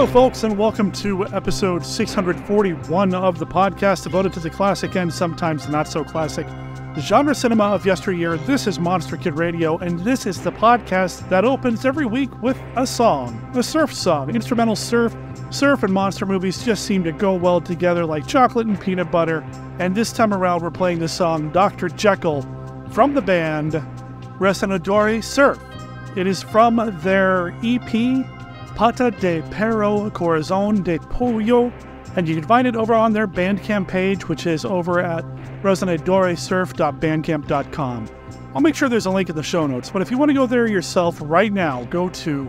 folks, and welcome to episode 641 of the podcast devoted to the classic and sometimes not so classic genre cinema of yesteryear. This is Monster Kid Radio, and this is the podcast that opens every week with a song, a surf song. Instrumental surf and monster movies just seem to go well together like chocolate and peanut butter, and this time around we're playing the song Dr. Jekyll from the band Return Surf. It is from their EP Pata de Perro Corazon de Pollo, and you can find it over on their Bandcamp page, which is over at resonadoresurf.bandcamp.com. I'll make sure there's a link in the show notes, but if you want to go there yourself right now, go to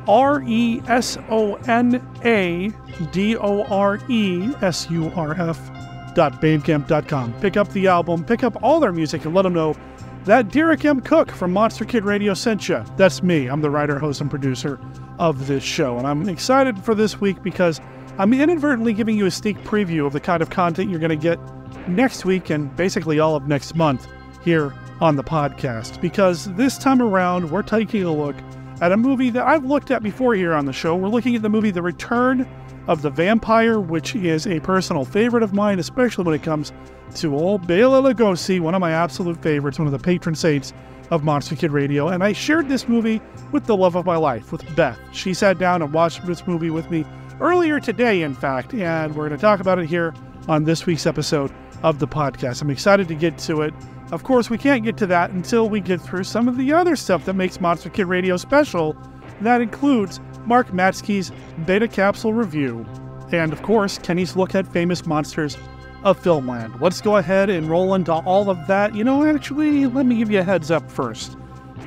resonadoresurf.bandcamp.com. Pick up the album, pick up all their music, and let them know that Derek M. Koch from Monster Kid Radio sent you. That's me. I'm the writer, host, and producer of this show, and I'm excited for this week because I'm inadvertently giving you a sneak preview of the kind of content you're going to get next week and basically all of next month here on the podcast, because this time around we're taking a look at a movie that I've looked at before here on the show. We're looking at the movie The Return of the Vampire, which is a personal favorite of mine, especially when it comes to old Bela Lugosi, one of my absolute favorites, one of the patron saints of Monster Kid Radio. And I shared this movie with the love of my life, with Beth. She sat down and watched this movie with me earlier today, in fact, and we're going to talk about it here on this week's episode of the podcast. I'm excited to get to it. Of course, we can't get to that until we get through some of the other stuff that makes Monster Kid Radio special. That includes Mark Matzke's Beta Capsule review, and of course, Kenny's look at Famous Monsters of Filmland. Let's go ahead and roll into all of that. You know, actually, let me give you a heads up first.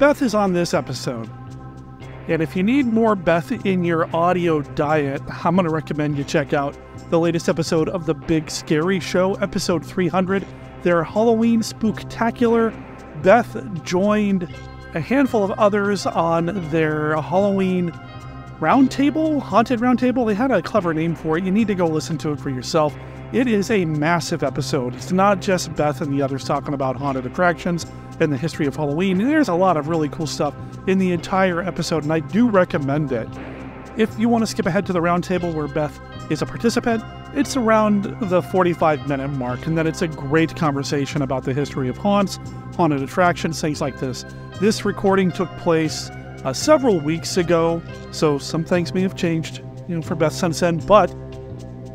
Beth is on this episode, and if you need more Beth in your audio diet, I'm going to recommend you check out the latest episode of The Big Scary Show, episode 300, their Halloween Spooktacular. Beth joined a handful of others on their Halloween roundtable, haunted roundtable. They had a clever name for it. You need to go listen to it for yourself. It is a massive episode. It's not just Beth and the others talking about haunted attractions and the history of Halloween. There's a lot of really cool stuff in the entire episode, and I do recommend it. If you want to skip ahead to the roundtable where Beth is a participant, it's around the 45-minute mark, and then it's a great conversation about the history of haunts, haunted attractions, things like this. This recording took place several weeks ago, so some things may have changed, for Beth since then, but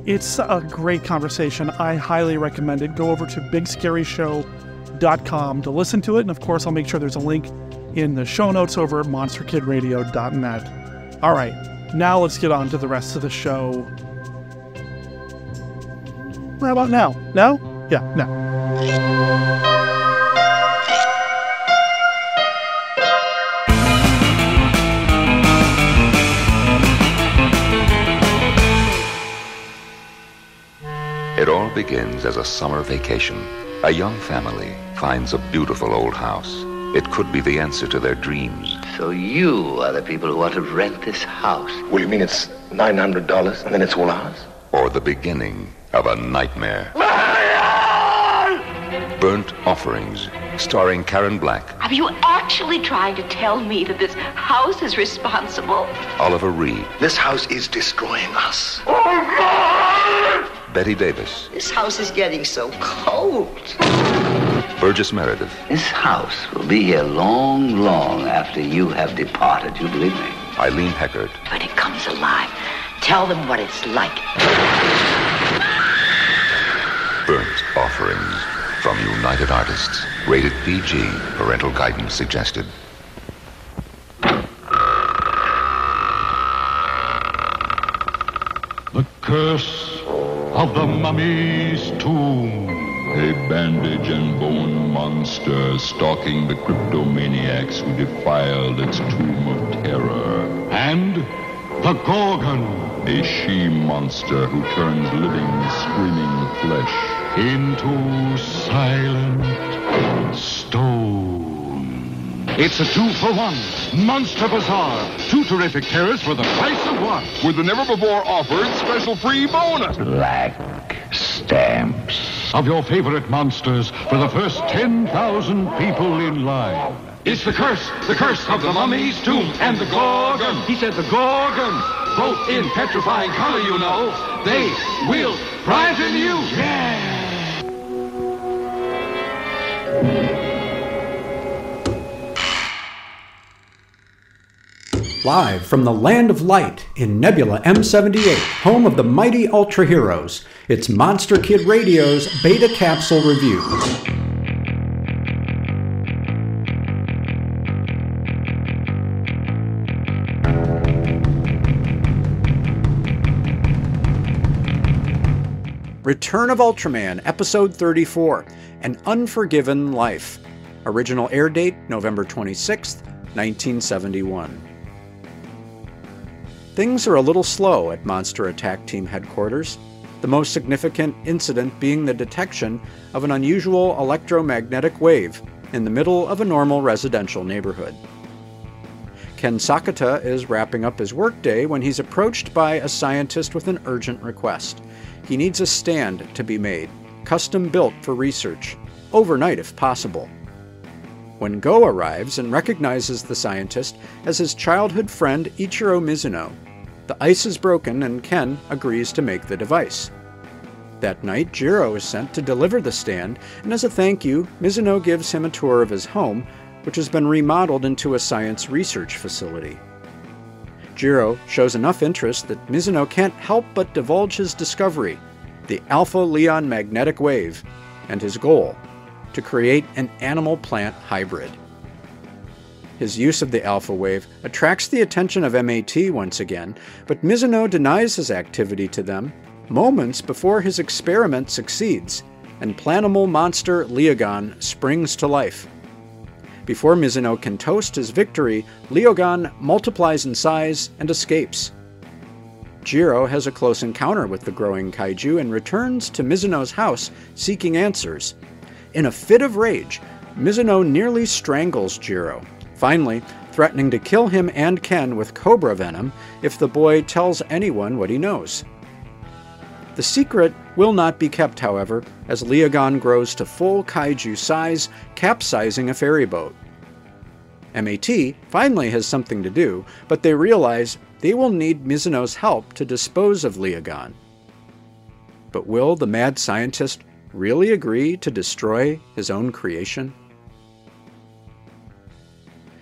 it's a great conversation. I highly recommend it. Go over to bigscaryshow.com to listen to it, and of course, I'll make sure there's a link in the show notes over at monsterkidradio.net. All right, now let's get on to the rest of the show. How about now? No? Yeah, now. It all begins as a summer vacation. A young family finds a beautiful old house. It could be the answer to their dreams. So you are the people who want to rent this house? Well, you mean it's $900 and then it's all ours? Or the beginning of a nightmare. Burnt Offerings, starring Karen Black. Are you actually trying to tell me that this house is responsible? Oliver Reed. This house is destroying us. Betty Davis. This house is getting so cold. Burgess Meredith. This house will be here long, long after you have departed. You believe me? Eileen Heckert. When it comes alive, tell them what it's like. Burnt Offerings. From United Artists. Rated PG. Parental guidance suggested. The Curse of the Mummy's Tomb. A bandage and bone monster stalking the cryptomaniacs who defiled its tomb of terror. And the Gorgon. A she-monster who turns living, screaming flesh into silent stone. It's a 2-for-1 Monster Bazaar. 2 terrific terrors for the price of 1. With the never-before-offered special free bonus. Black stamps. Of your favorite monsters for the first 10,000 people in line. It's the curse of the Mummy's Tomb. And the Gorgon. He said the Gorgon. both in petrifying color, you know. They will frighten you. Yeah! Live from the Land of Light in Nebula M78, home of the mighty Ultra Heroes, it's Monster Kid Radio's Beta Capsule Review. Return of Ultraman, Episode 34, An Unforgiven Life. Original air date, November 26, 1971. Things are a little slow at Monster Attack Team headquarters, the most significant incident being the detection of an unusual electromagnetic wave in the middle of a normal residential neighborhood. Ken Sakata is wrapping up his workday when he's approached by a scientist with an urgent request. He needs a stand to be made, custom built for research, overnight if possible. When Go arrives and recognizes the scientist as his childhood friend Ichiro Mizuno, the ice is broken and Ken agrees to make the device. That night, Jiro is sent to deliver the stand, and as a thank you, Mizuno gives him a tour of his home, which has been remodeled into a science research facility. Jiro shows enough interest that Mizuno can't help but divulge his discovery, the Alpha Leon magnetic wave, and his goal, to create an animal-plant hybrid. His use of the alpha wave attracts the attention of MAT once again, but Mizuno denies his activity to them moments before his experiment succeeds, and planimal monster Leogon springs to life. Before Mizuno can toast his victory, Leogon multiplies in size and escapes. Jiro has a close encounter with the growing kaiju and returns to Mizuno's house seeking answers. In a fit of rage, Mizuno nearly strangles Jiro, finally threatening to kill him and Ken with cobra venom if the boy tells anyone what he knows. The secret will not be kept, however, as Leogon grows to full kaiju size, capsizing a ferry boat. MAT finally has something to do, but they realize they will need Mizuno's help to dispose of Leogon. But will the mad scientist really agree to destroy his own creation?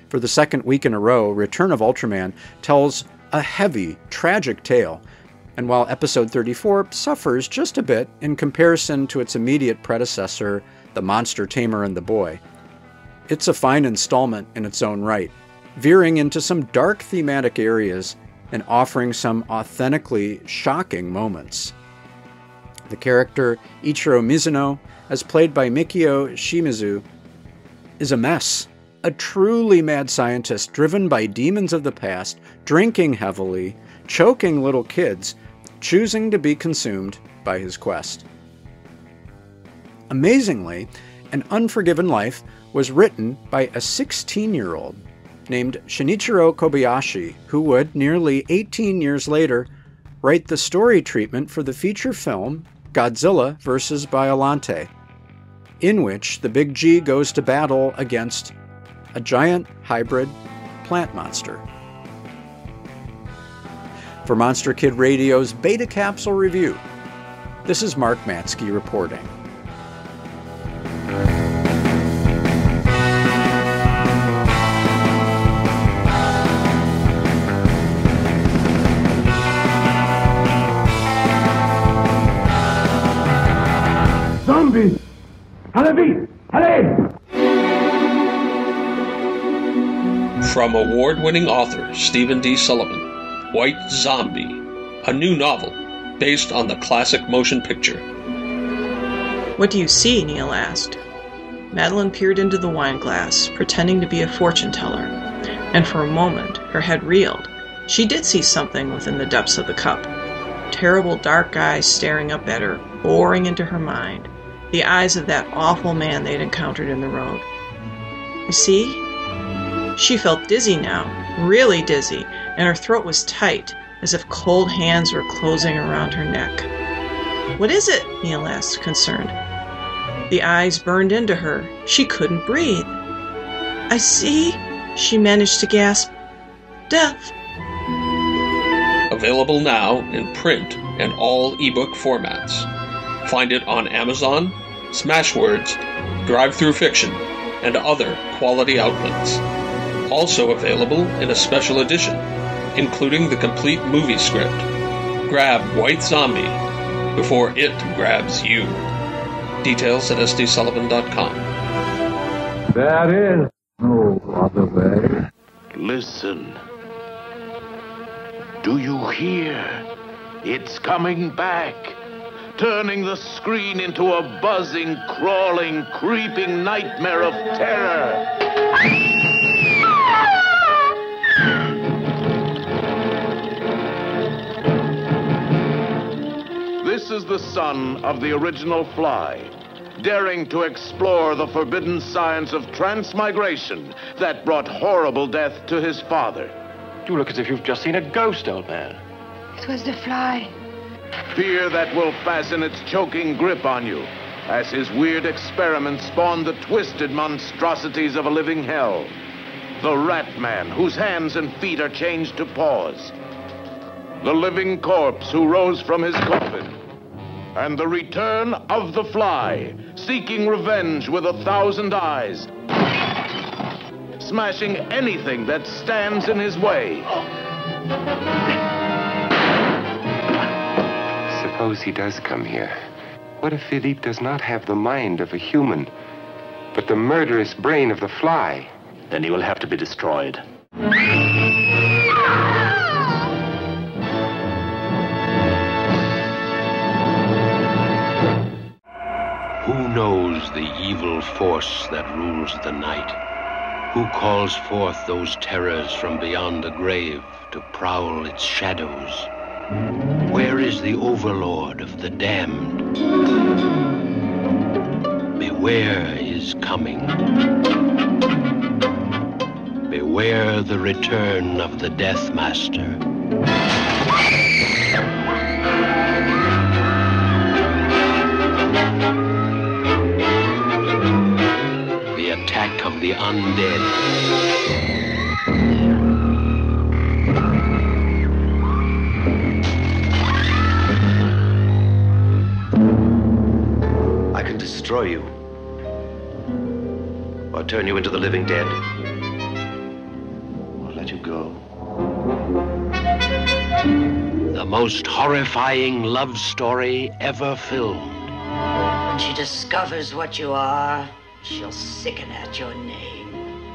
For the second week in a row, Return of Ultraman tells a heavy, tragic tale, and while Episode 34 suffers just a bit in comparison to its immediate predecessor, The Monster Tamer and the Boy, it's a fine installment in its own right, veering into some dark thematic areas and offering some authentically shocking moments. The character Ichiro Mizuno, as played by Mikio Shimizu, is a mess. A truly mad scientist driven by demons of the past, drinking heavily, choking little kids, choosing to be consumed by his quest. Amazingly, An Unforgiven Life was written by a 16-year-old named Shinichiro Kobayashi, who would, nearly 18 years later, write the story treatment for the feature film Godzilla vs. Biollante, in which the Big G goes to battle against a giant hybrid plant monster. For Monster Kid Radio's Beta Capsule Review, this is Mark Matzke reporting. Zombies! Halabi! Halabi! From award-winning author Stephen D. Sullivan, White Zombie, a new novel based on the classic motion picture. What do you see? Neil asked. Madeline peered into the wine glass, pretending to be a fortune teller, and for a moment her head reeled. She did see something within the depths of the cup. Terrible dark eyes staring up at her, boring into her mind. The eyes of that awful man they'd encountered in the road. You see? She felt dizzy now, really dizzy, and her throat was tight, as if cold hands were closing around her neck. What is it? Neil asked, concerned. The eyes burned into her. She couldn't breathe. I see, she managed to gasp. Death. A Available now in print and all ebook formats. Find it on Amazon, Smashwords, Drive-Thru Fiction, and other quality outlets. Also available in a special edition, including the complete movie script. Grab White Zombie before it grabs you. Details at sdsullivan.com. There is no other way. Listen. Do you hear? It's coming back, turning the screen into a buzzing, crawling, creeping nightmare of terror. This is the son of the original Fly, daring to explore the forbidden science of transmigration that brought horrible death to his father. You look as if you've just seen a ghost, old man. It was the Fly. Fear that will fasten its choking grip on you, as his weird experiments spawn the twisted monstrosities of a living hell. The Rat Man, whose hands and feet are changed to paws. The living corpse who rose from his coffin. And the return of the Fly, seeking revenge with 1,000 eyes. Smashing anything that stands in his way. Suppose he does come here. What if Philippe does not have the mind of a human, but the murderous brain of the Fly? Then he will have to be destroyed. Who knows the evil force that rules the night? Who calls forth those terrors from beyond the grave to prowl its shadows? Where is the overlord of the damned? Beware is coming. Beware the return of the Death Master. Attack of the undead. I can destroy you. Or turn you into the living dead. Or let you go. The most horrifying love story ever filmed. When she discovers what you are, she'll sicken at your name.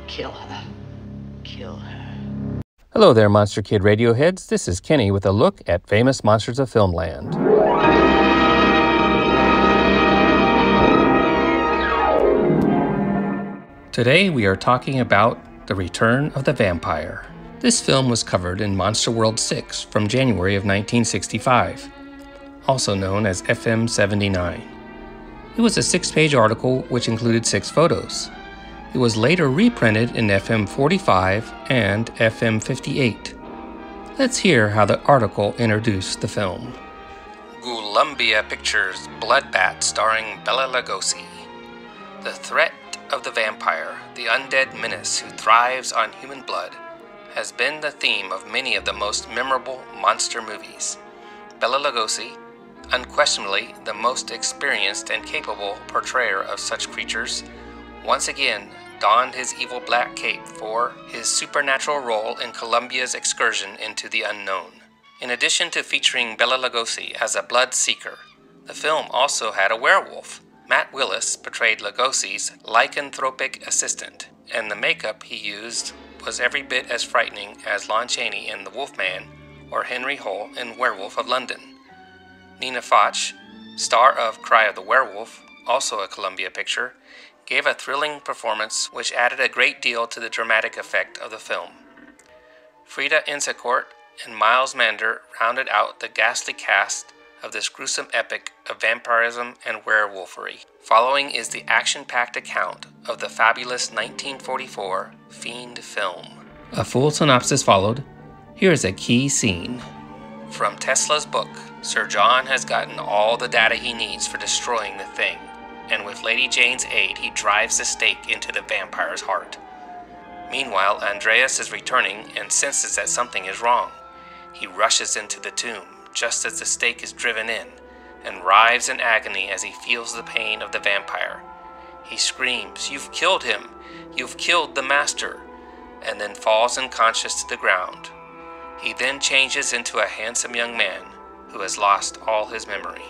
Kill her. Kill her. Hello there, Monster Kid Radioheads. This is Kenny with a look at Famous Monsters of Filmland. Today we are talking about The Return of the Vampire. This film was covered in Monster World 6 from January of 1965, also known as FM 79. It was a 6-page article which included 6 photos. It was later reprinted in FM 45 and FM 58. Let's hear how the article introduced the film. Columbia Pictures' Bloodbath starring Bela Lugosi. The threat of the vampire, the undead menace who thrives on human blood, has been the theme of many of the most memorable monster movies. Bela Lugosi, unquestionably the most experienced and capable portrayer of such creatures, once again donned his evil black cape for his supernatural role in Columbia's excursion into the unknown. In addition to featuring Bela Lugosi as a blood seeker, the film also had a werewolf. Matt Willis portrayed Lugosi's lycanthropic assistant, and the makeup he used was every bit as frightening as Lon Chaney in The Wolfman or Henry Hull in Werewolf of London. Nina Foch, star of Cry of the Werewolf, also a Columbia picture, gave a thrilling performance which added a great deal to the dramatic effect of the film. Frida Insecourt and Miles Mander rounded out the ghastly cast of this gruesome epic of vampirism and werewolfery. Following is the action-packed account of the fabulous 1944 Fiend film. A full synopsis followed. Here is a key scene. From Tesla's book, Sir John has gotten all the data he needs for destroying the thing, and with Lady Jane's aid, he drives the stake into the vampire's heart. Meanwhile, Andreas is returning and senses that something is wrong. He rushes into the tomb just as the stake is driven in, and writhes in agony as he feels the pain of the vampire. He screams, "You've killed him! You've killed the master!" and then falls unconscious to the ground. He then changes into a handsome young man who has lost all his memory.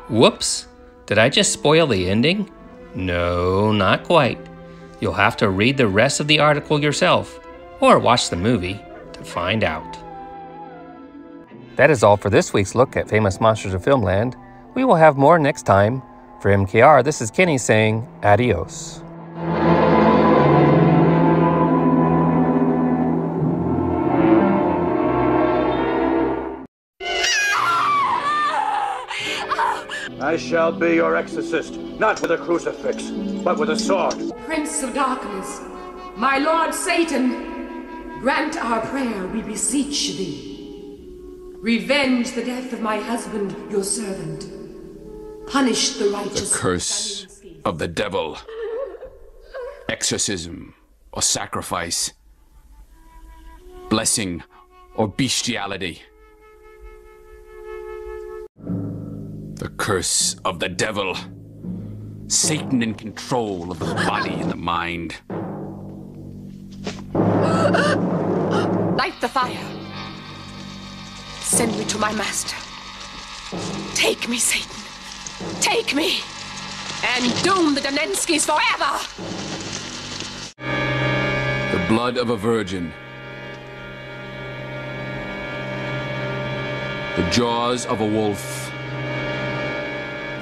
Whoops! Did I just spoil the ending? No, not quite. You'll have to read the rest of the article yourself, or watch the movie to find out. That is all for this week's look at Famous Monsters of Filmland. We will have more next time. For MKR, this is Kenny saying adios. I shall be your exorcist, not with a crucifix, but with a sword. Prince of Darkness, my Lord Satan, grant our prayer, we beseech thee. Revenge the death of my husband, your servant. Punish the righteous. The curse of the devil. Exorcism or sacrifice. Blessing or bestiality. The curse of the devil. Satan in control of the body and the mind. Light the fire. Send me to my master. Take me, Satan. Take me. And doom the Donenskis forever. The blood of a virgin. The jaws of a wolf.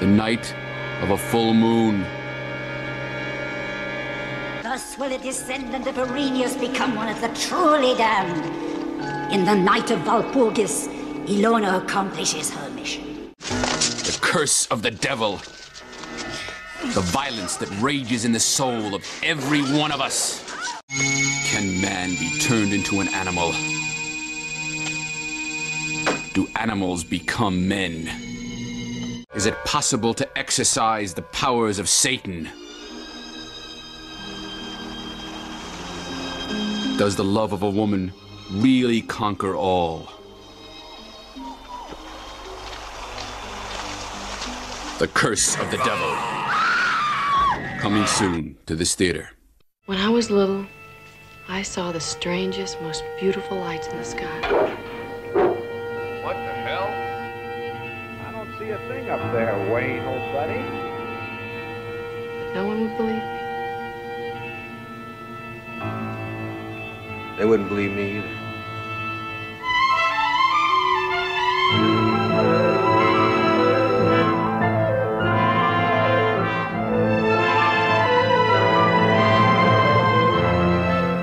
The night of a full moon. Thus will a descendant of Arrhenius become one of the truly damned. In the night of Walpurgis, Ilona accomplishes her mission. The curse of the devil. The violence that rages in the soul of every one of us. Can man be turned into an animal? Do animals become men? Is it possible to exercise the powers of Satan? Does the love of a woman really conquer all? The Curse of the Devil. Coming soon to this theater. When I was little, I saw the strangest, most beautiful lights in the sky. What the hell? I don't see a thing up there, Wayne, old buddy. But no one would believe me. They wouldn't believe me either.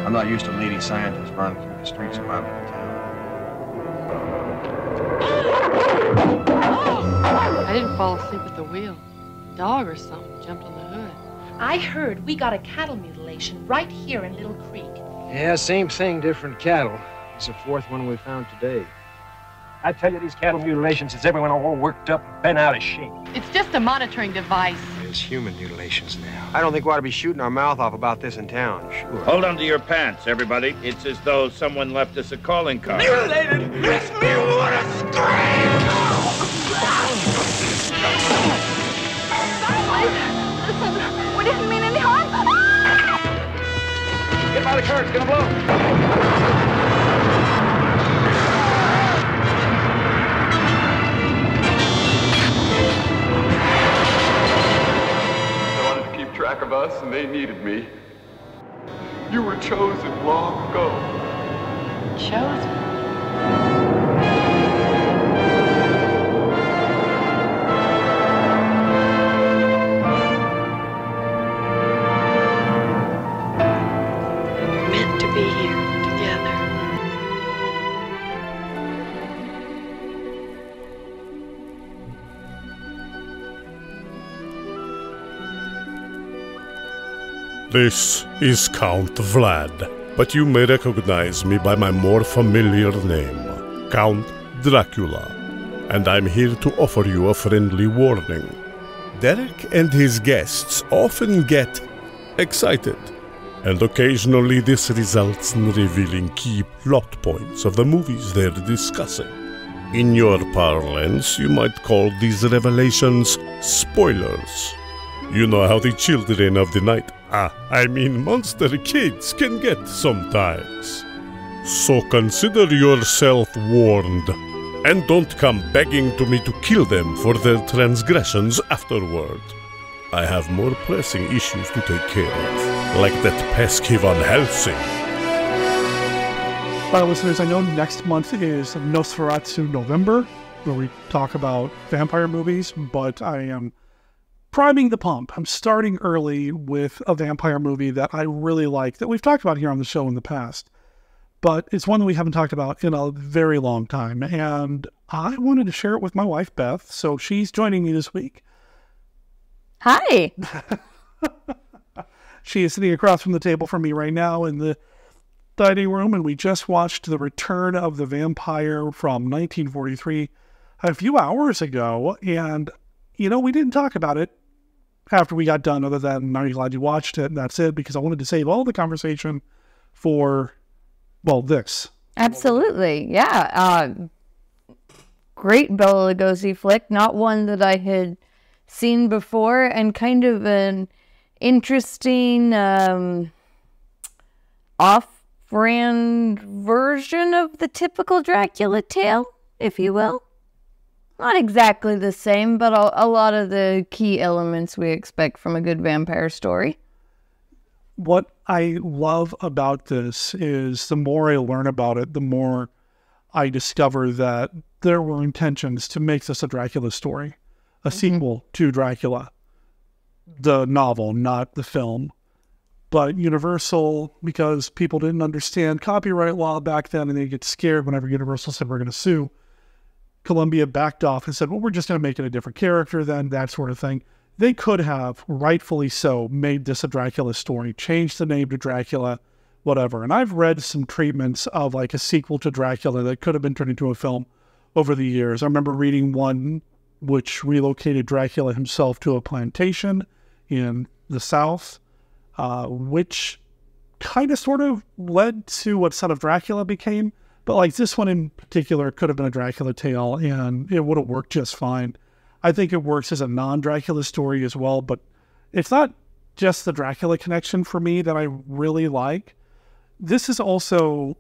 I'm not used to lady scientists running through the streets of my little town. I didn't fall asleep at the wheel. A dog or something jumped on the hood. I heard we got a cattle mutilation right here in Little Creek. Yeah, same thing, different cattle. It's the fourth one we found today. I tell you, these cattle mutilations has everyone all worked up and bent out of shape. It's just a monitoring device. It's human mutilations now. I don't think we ought to be shooting our mouth off about this in town, sure. Hold on to your pants, everybody. It's as though someone left us a calling card. Mutilated! Makes me want to scream! Listen, we didn't mean any harm. Get by the car, it's gonna blow. Track of us, and they needed me. You were chosen long ago. Chosen? We're meant to be here together. This is Count Vlad, but you may recognize me by my more familiar name, Count Dracula, and I'm here to offer you a friendly warning. Derek and his guests often get excited, and occasionally this results in revealing key plot points of the movies they're discussing. In your parlance, you might call these revelations spoilers. You know how the children of the night, monster kids, can get sometimes. So consider yourself warned, and don't come begging to me to kill them for their transgressions afterward. I have more pressing issues to take care of, like that pesky Van Helsing. Well, listeners, I know next month is Nosferatu November, where we talk about vampire movies, but I am priming the pump. I'm starting early with a vampire movie that I really like, that we've talked about here on the show in the past. But it's one that we haven't talked about in a very long time, and I wanted to share it with my wife, Beth, so she's joining me this week. Hi! She is sitting across from the table from me right now in the dining room, and we just watched The Return of the Vampire from 1943 a few hours ago, and, we didn't talk about it after we got done, other than, are you glad you watched it, and that's it, because I wanted to save all the conversation for... well, this. Absolutely, yeah. Great Bela Lugosi flick, not one that I had seen before, and kind of an interesting off-brand version of the typical Dracula tale, if you will. Not exactly the same, but a lot of the key elements we expect from a good vampire story. What I love about this is the more I learn about it, the more I discover that there were intentions to make this a Dracula story, a sequel to Dracula, the novel, not the film. But Universal, because people didn't understand copyright law back then and they get scared whenever Universal said we're going to sue, Columbia backed off and said, well, we're just going to make it a different character then, that sort of thing. They could have, rightfully so, made this a Dracula story, changed the name to Dracula, whatever. And I've read some treatments of like a sequel to Dracula that could have been turned into a film over the years. I remember reading one which relocated Dracula himself to a plantation in the South, which kind of sort of led to what Son of Dracula became. But like this one in particular could have been a Dracula tale, and it would have worked just fine. I think it works as a non-Dracula story as well, but it's not just the Dracula connection for me that I really like. This is also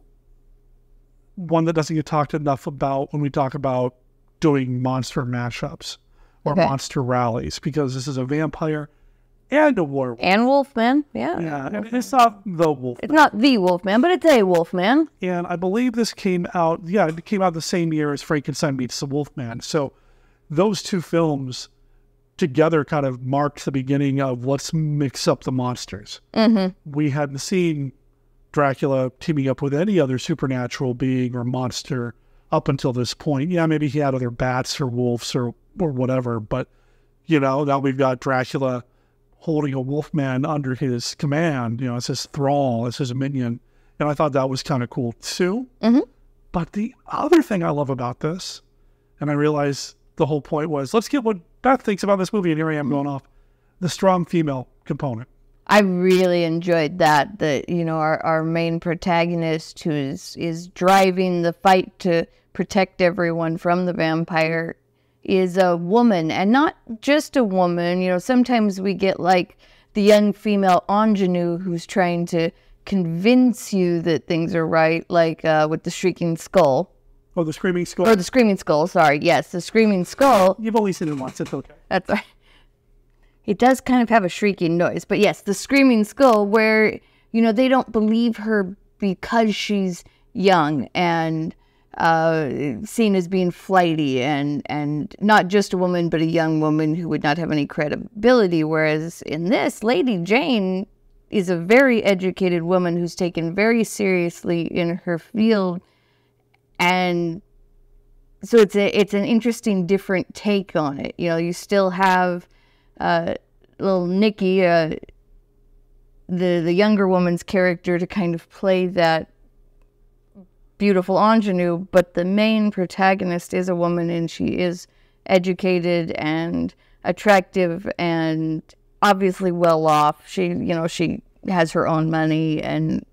one that doesn't get talked enough about when we talk about doing monster mashups or monster rallies, because this is a vampire and a werewolf. And Wolfman, yeah. Yeah, and it's not the Wolfman. It's not the Wolfman, but it's a Wolfman. And I believe this came out, it came out the same year as Frankenstein meets the Wolfman. So those two films together kind of marked the beginning of let's mix up the monsters. We hadn't seen Dracula teaming up with any other supernatural being or monster up until this point. Yeah, maybe he had other bats or wolves or whatever, but, now we've got Dracula holding a wolfman under his command, as his thrall, as his minion. And I thought that was kind of cool too. But the other thing I love about this, and I realize the whole point was, let's get what Beth thinks about this movie, and here I am going off, the strong female component. I really enjoyed that, our main protagonist who is driving the fight to protect everyone from the vampire is a woman, and not just a woman. Sometimes we get like the young female ingenue who's trying to convince you that things are right, like with the Shrieking Skull. Oh, the Screaming Skull. Or the Screaming Skull, sorry. Yes, the Screaming Skull. You've only seen it once, it's okay. That's right. It does kind of have a shrieking noise, but yes, the Screaming Skull, where, they don't believe her because she's young and seen as being flighty and not just a woman, but a young woman who would not have any credibility. Whereas in this, Lady Jane is a very educated woman who's taken very seriously in her field. And so it's an interesting, different take on it. You still have little Nikki, the younger woman's character, to kind of play that beautiful ingenue, but the main protagonist is a woman, and she is educated and attractive and obviously well off. She has her own money and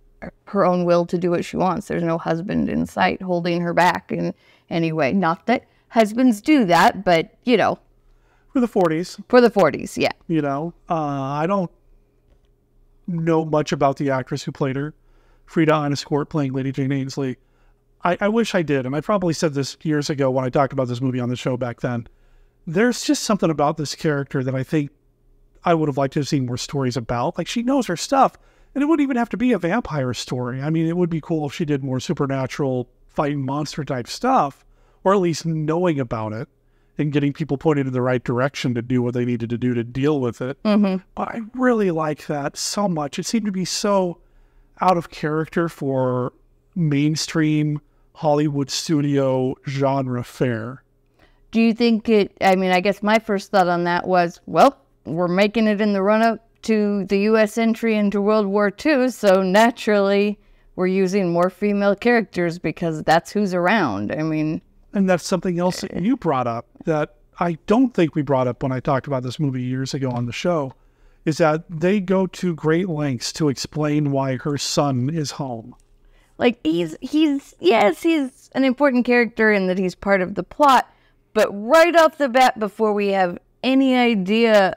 her own will to do what she wants. There's no husband in sight holding her back in any way. Not that husbands do that, but, you know. For the 40s. For the 40s, yeah. You know, I don't know much about the actress who played her, Frida Eineskort, playing Lady Jane Ainsley. I wish I did, and I probably said this years ago when I talked about this movie on the show back then. There's just something about this character that I think I would have liked to have seen more stories about. Like, she knows her stuff. And it wouldn't even have to be a vampire story. I mean, it would be cool if she did more supernatural fighting monster type stuff, or at least knowing about it and getting people pointed in the right direction to do what they needed to do to deal with it. But I really like that so much. It seemed to be so out of character for mainstream Hollywood studio genre fare. Do you think I mean, I guess my first thought on that was, well, we're making it in the run-up to the U.S. entry into World War II, so naturally we're using more female characters because that's who's around. I mean... And that's something else that you brought up that I don't think we brought up when I talked about this movie years ago on the show, is that they go to great lengths to explain why her son is home. Like, he's an important character in that he's part of the plot, but right off the bat, before we have any idea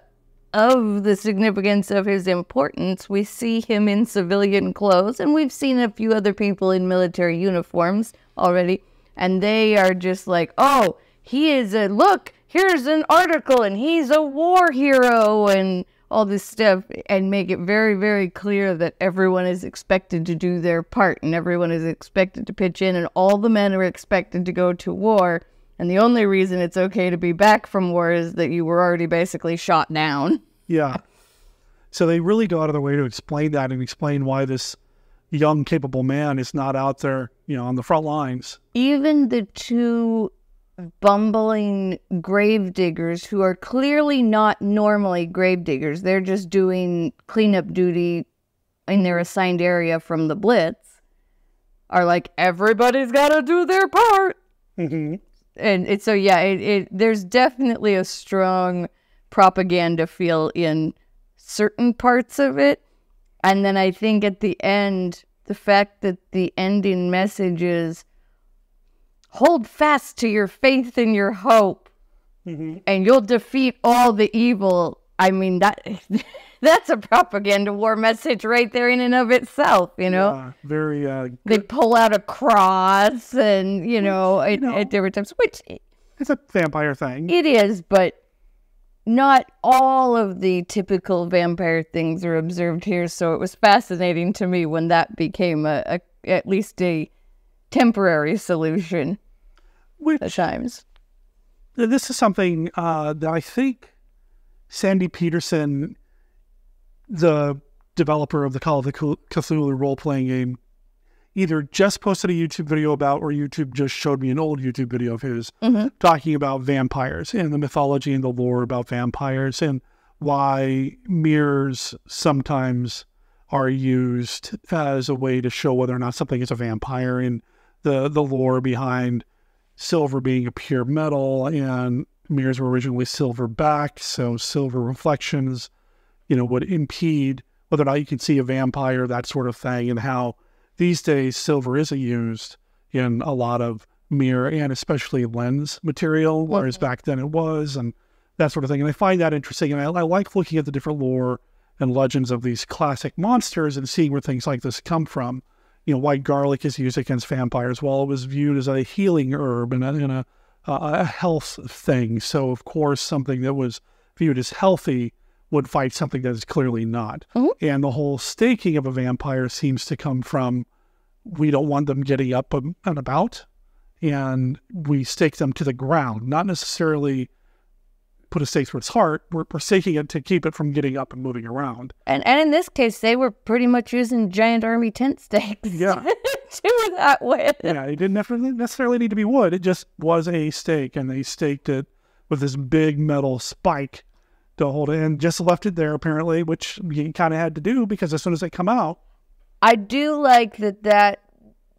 of the significance of his importance, we see him in civilian clothes, and we've seen a few other people in military uniforms already, and they are just like, oh, he is look, here's an article, and he's a war hero, and all this stuff, and make it very, very clear that everyone is expected to do their part, and everyone is expected to pitch in, and all the men are expected to go to war. And the only reason it's okay to be back from war is that you were already basically shot down. Yeah. So they really go out of their way to explain that and explain why this young, capable man is not out there, you know, on the front lines. Even the two bumbling gravediggers who are clearly not normally gravediggers, they're just doing cleanup duty in their assigned area from the Blitz, are like, everybody's got to do their part. And so, yeah, there's definitely a strong propaganda feel in certain parts of it. And then I think at the end, the fact that the ending message is, hold fast to your faith and your hope, and you'll defeat all the evil. I mean, that's a propaganda war message right there in and of itself, you know? Yeah, very... They pull out a cross and, you know, at different times, which... It's a vampire thing. It is, but not all of the typical vampire things are observed here, so it was fascinating to me when that became at least a temporary solution at times. This is something that I think Sandy Peterson, the developer of the Call of the Cthulhu role-playing game, either just posted a YouTube video about, or YouTube just showed me an old YouTube video of his talking about vampires and the mythology and the lore about vampires and why mirrors sometimes are used as a way to show whether or not something is a vampire, and the lore behind silver being a pure metal, and mirrors were originally silver backed, so silver reflections, you know, would impede whether or not you can see a vampire, that sort of thing, and how these days silver isn't used in a lot of mirror and especially lens material, whereas back then it was, and that sort of thing. And I find that interesting, and I like looking at the different lore and legends of these classic monsters and seeing where things like this come from. You know, white garlic is used against vampires. Well, it was viewed as a healing herb and a health thing. So, of course, something that was viewed as healthy would fight something that is clearly not. And the whole staking of a vampire seems to come from, we don't want them getting up and about, and we stake them to the ground, not necessarily put a stake through its heart. We're staking it to keep it from getting up and moving around. And in this case, they were pretty much using giant army tent stakes. Yeah. To do that with. Yeah, it didn't necessarily need to be wood. It just was a stake, and they staked it with this big metal spike to hold it, and just left it there, apparently, which you kind of had to do, because as soon as they come out. I do like that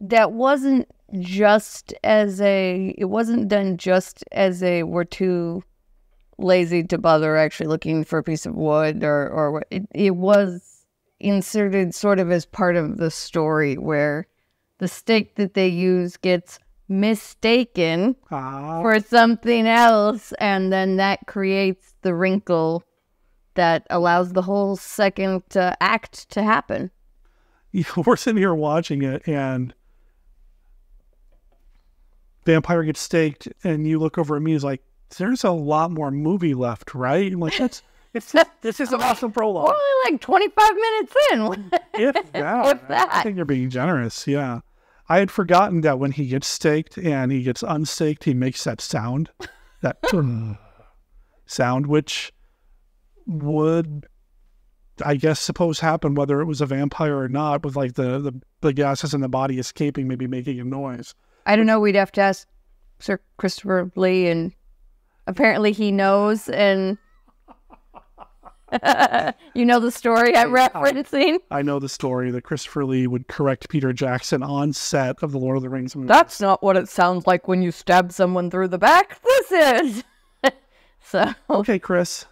wasn't just as it wasn't done just as we're too lazy to bother actually looking for a piece of wood, or it was inserted sort of as part of the story, where the stake that they use gets mistaken for something else, and then that creates the wrinkle that allows the whole second act to happen. We're sitting here watching it, and vampire gets staked, and you look over at me, is like, there's a lot more movie left, right? I'm like, this is an awesome prologue. We're only like 25 minutes in. If that. I think you're being generous, yeah. I had forgotten that when he gets staked and he gets unstaked, he makes that sound. That sound, which would, I guess, suppose happen whether it was a vampire or not, with like the gases in the body escaping, maybe making a noise. I don't know. We'd have to ask Sir Christopher Lee, and apparently he knows. And you know the story I'm referencing? I know the story that Christopher Lee would correct Peter Jackson on set of the Lord of the Rings movie. That's not what it sounds like when you stab someone through the back. This is. So. Okay, Chris.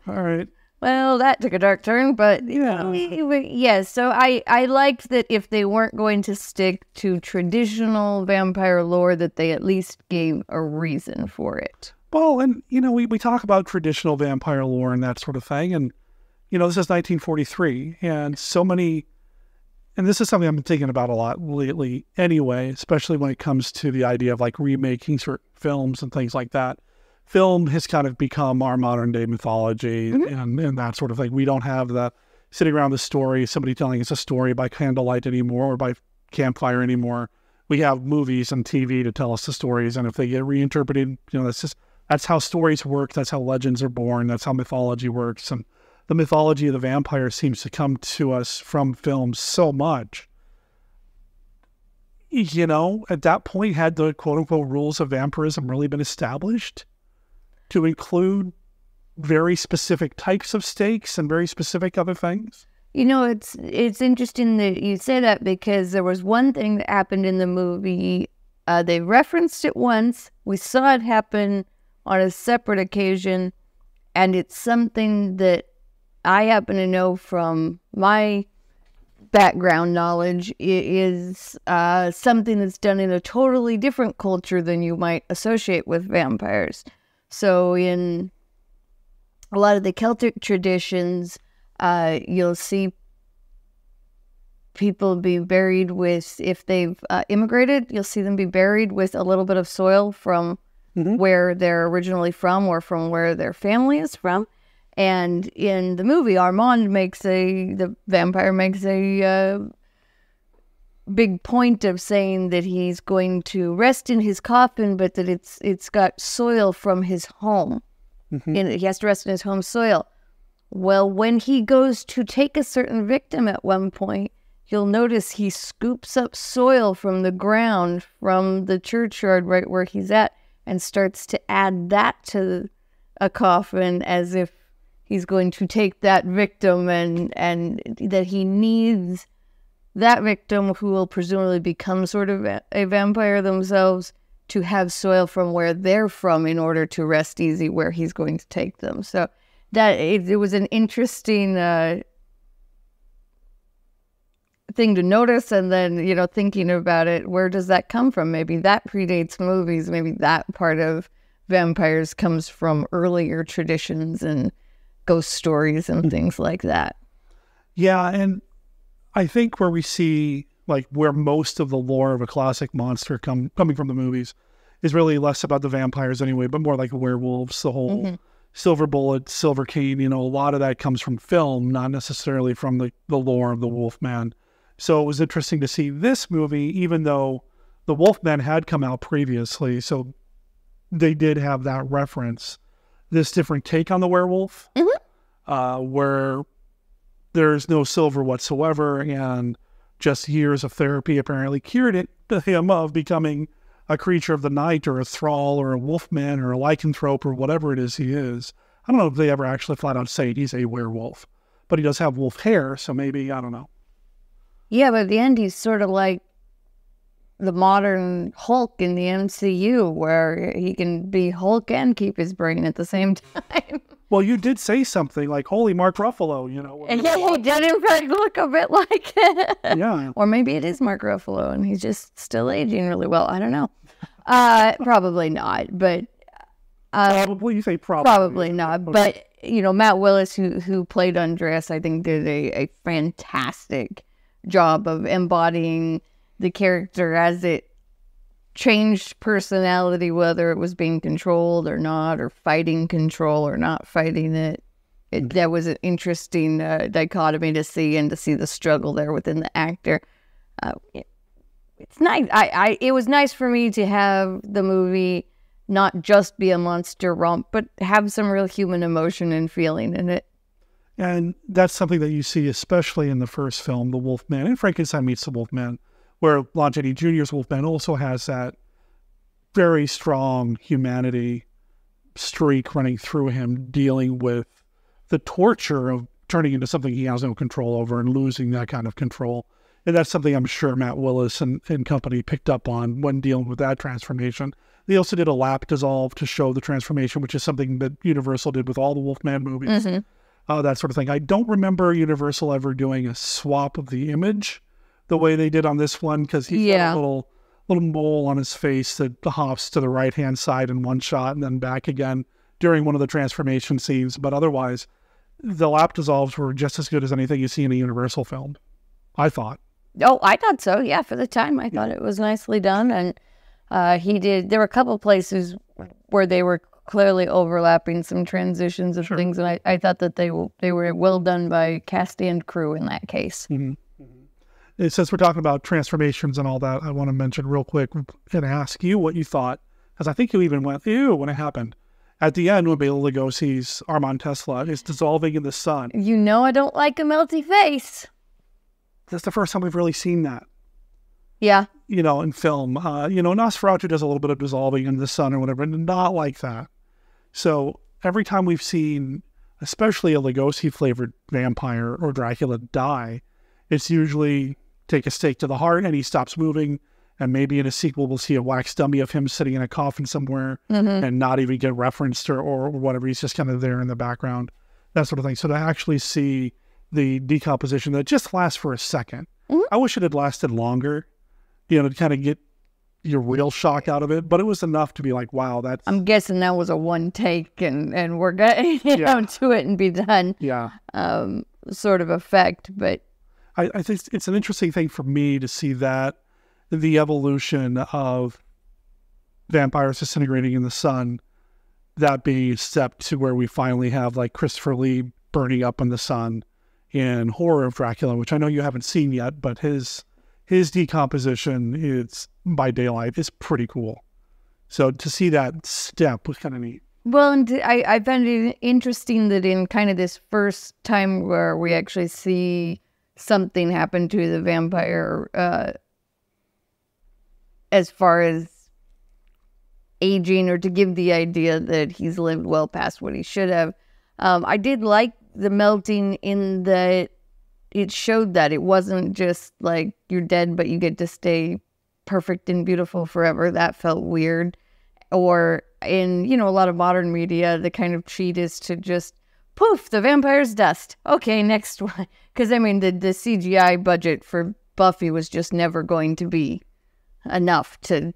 All right. Well, that took a dark turn, but yeah. So I liked that if they weren't going to stick to traditional vampire lore, that they at least gave a reason for it. Well, and we talk about traditional vampire lore and that sort of thing, and this is 1943, and so many, and this is something I've been thinking about a lot lately anyway, especially when it comes to the idea of like remaking certain films and things like that. Film has kind of become our modern day mythology and that sort of thing. We don't have the sitting around the story, somebody telling us a story by candlelight anymore or by campfire anymore. We have movies and TV to tell us the stories, and if they get reinterpreted, that's how stories work. That's how legends are born. That's how mythology works. And the mythology of the vampire seems to come to us from films so much. At that point, had the quote-unquote rules of vampirism really been established to include very specific types of stakes and very specific other things? It's interesting that you say that, because there was one thing that happened in the movie. They referenced it once. We saw it happen on a separate occasion, and it's something that I happen to know from my background knowledge. It is something that's done in a totally different culture than you might associate with vampires. So in a lot of the Celtic traditions, you'll see people be buried with, if they've immigrated, you'll see them be buried with a little bit of soil from where they're originally from or from where their family is from. And in the movie, Armand the vampire makes a big point of saying that he's going to rest in his coffin, but that it's got soil from his home. And he has to rest in his home soil. Well, when he goes to take a certain victim at one point, you'll notice he scoops up soil from the ground from the churchyard right where he's at and starts to add that to a coffin, as if he's going to take that victim, and that he needs that victim, who will presumably become sort of a vampire themselves, to have soil from where they're from in order to rest easy where he's going to take them. So that it was an interesting thing to notice. And then, thinking about it, where does that come from? Maybe that predates movies. Maybe that part of vampires comes from earlier traditions and ghost stories and things like that. Yeah, and I think where we see, like, where most of the lore of a classic monster coming from the movies is really less about the vampires anyway, but more like werewolves, the whole silver bullet, silver cane, a lot of that comes from film, not necessarily from the lore of the Wolfman. So it was interesting to see this movie, even though the Wolfman had come out previously, so they did have that reference, this different take on the werewolf, where there's no silver whatsoever, and just years of therapy apparently cured him of becoming a creature of the night, or a thrall, or a wolfman, or a lycanthrope, or whatever it is he is. I don't know if they ever actually flat out say he's a werewolf, but he does have wolf hair, so maybe, I don't know. Yeah, but at the end, he's sort of like the modern Hulk in the MCU, where he can be Hulk and keep his brain at the same time. Well, you did say something like, holy Mark Ruffalo, you know. Yeah, he did in fact look a bit like it. Yeah. Or maybe it is Mark Ruffalo and he's just still aging really well. I don't know. Probably not, but... probably? You say probably. Probably not, Okay. but, you know, Matt Willis, who played Andreas, I think did a fantastic job of embodying the character as it changed personality, whether it was being controlled or not, or fighting control or not fighting it. That was an interesting dichotomy to see, and to see the struggle there within the actor. It's nice. It was nice for me to have the movie not just be a monster romp, but have some real human emotion and feeling in it. And that's something that you see especially in the first film, The Wolfman, and Frankenstein Meets the Wolfman, where Lon Chaney Jr.'s Wolfman also has that very strong humanity streak running through him, dealing with the torture of turning into something he has no control over and losing that kind of control. And that's something I'm sure Matt Willis and company picked up on when dealing with that transformation. They also did a lap dissolve to show the transformation, which is something that Universal did with all the Wolfman movies. That sort of thing. I don't remember Universal ever doing a swap of the image the way they did on this one, because he's got a little mole on his face that hops to the right-hand side in one shot and then back again during one of the transformation scenes. But otherwise, the lap dissolves were just as good as anything you see in a Universal film, I thought. Oh, I thought so. Yeah, for the time, I thought it was nicely done. And there were a couple places where they were clearly overlapping some transitions of things, and I thought that they were well done by cast and crew in that case. Since we're talking about transformations and all that, I want to mention real quick and ask you what you thought, because I think you even went, ew, when it happened. At the end, when Bela Lugosi's Armand Tesla is dissolving in the sun. You know I don't like a melty face. That's the first time we've really seen that. Yeah. You know, in film. Nosferatu does a little bit of dissolving in the sun or whatever, and not like that. So every time we've seen, especially a Lugosi-flavored vampire or Dracula die, it's usually take a stake to the heart and he stops moving, and maybe in a sequel we'll see a wax dummy of him sitting in a coffin somewhere and not even get referenced or whatever. He's just kind of there in the background, that sort of thing. So to actually see the decomposition that just lasts for a second, I wish it had lasted longer, to kind of get your real shock out of it, but it was enough to be like, wow, that's... I'm guessing that was a one take and we're going to do it and be done. Yeah. Sort of effect, but... I think it's an interesting thing for me to see that the evolution of vampires disintegrating in the sun, that being a step to where we finally have like Christopher Lee burning up in the sun in Horror of Dracula, which I know you haven't seen yet, but his decomposition is by daylight is pretty cool. So to see that step was kind of neat. Well, and I found it interesting that in kind of this first time where we actually see something happen to the vampire as far as aging, or to give the idea that he's lived well past what he should have. I did like the melting in that it showed that it wasn't just like you're dead but you get to stay perfect and beautiful forever. That felt weird. Or in, a lot of modern media, the kind of cheat is to just poof, the vampire's dust. Okay, next one. Because, the CGI budget for Buffy was just never going to be enough to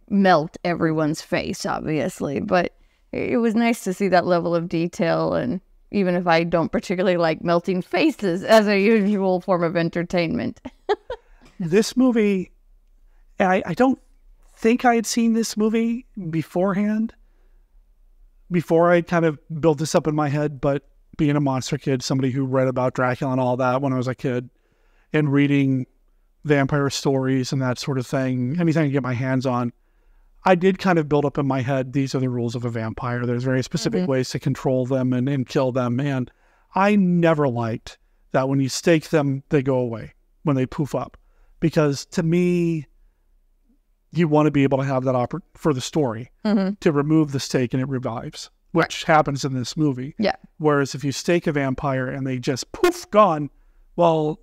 melt everyone's face, obviously. But it was nice to see that level of detail, and even if I don't particularly like melting faces as a usual form of entertainment. This movie, I don't think I had seen this movie beforehand, before I kind of built this up in my head, but being a monster kid, somebody who read about Dracula and all that when I was a kid, and reading vampire stories and that sort of thing, anything I can get my hands on, I did kind of build up in my head, these are the rules of a vampire. There's very specific ways to control them and kill them. And I never liked that when you stake them, they go away when they poof up. Because to me, you want to be able to have that for the story to remove the stake and it revives, which happens in this movie. Yeah. Whereas if you stake a vampire and they just poof, gone, well,